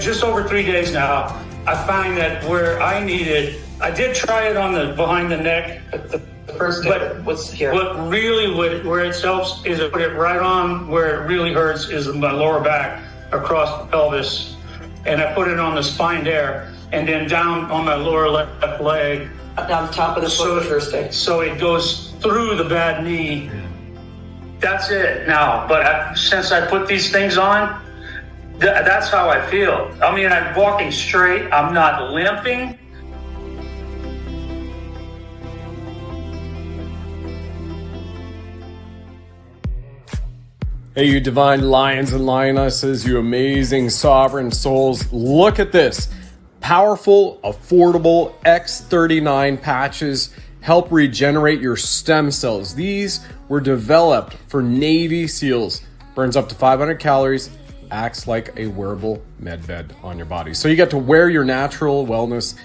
just over 3 days now. I find that where I need it, I did try it on the behind the neck. The first day was here. What really where it helps is to put it right on where it really hurts is my lower back across the pelvis. And I put it on the spine there and then down on my lower left leg. Down the top of the foot the first day. So it goes through the bad knee. That's it now. But since I put these things on, that's how I feel. I mean, I'm walking straight. I'm not limping. Hey, you divine lions and lionesses, you amazing sovereign souls. Look at this. Powerful, affordable X39 patches help regenerate your stem cells. These were developed for Navy SEALs. Burns up to 500 calories, acts like a wearable med bed on your body. So you get to wear your natural wellness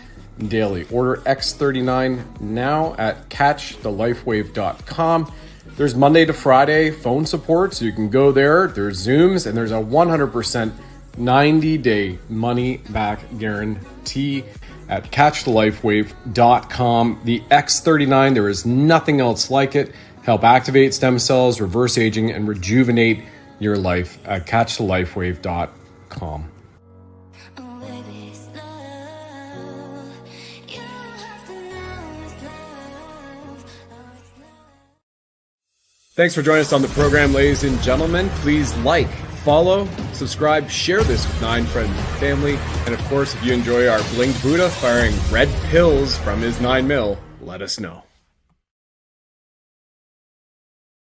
daily. Order X39 now at catchthelifewave.com. There's Monday to Friday phone support, so you can go there. There's Zooms, and there's a 100% 90-day money-back guarantee at catchthelifewave.com. The X39, there is nothing else like it. Help activate stem cells, reverse aging, and rejuvenate your life at catchthelifewave.com. Thanks for joining us on the program, ladies and gentlemen. Please like, follow, subscribe, share this with 9 friends and family. And of course, if you enjoy our blinged Buddha firing red pills from his 9mm, let us know.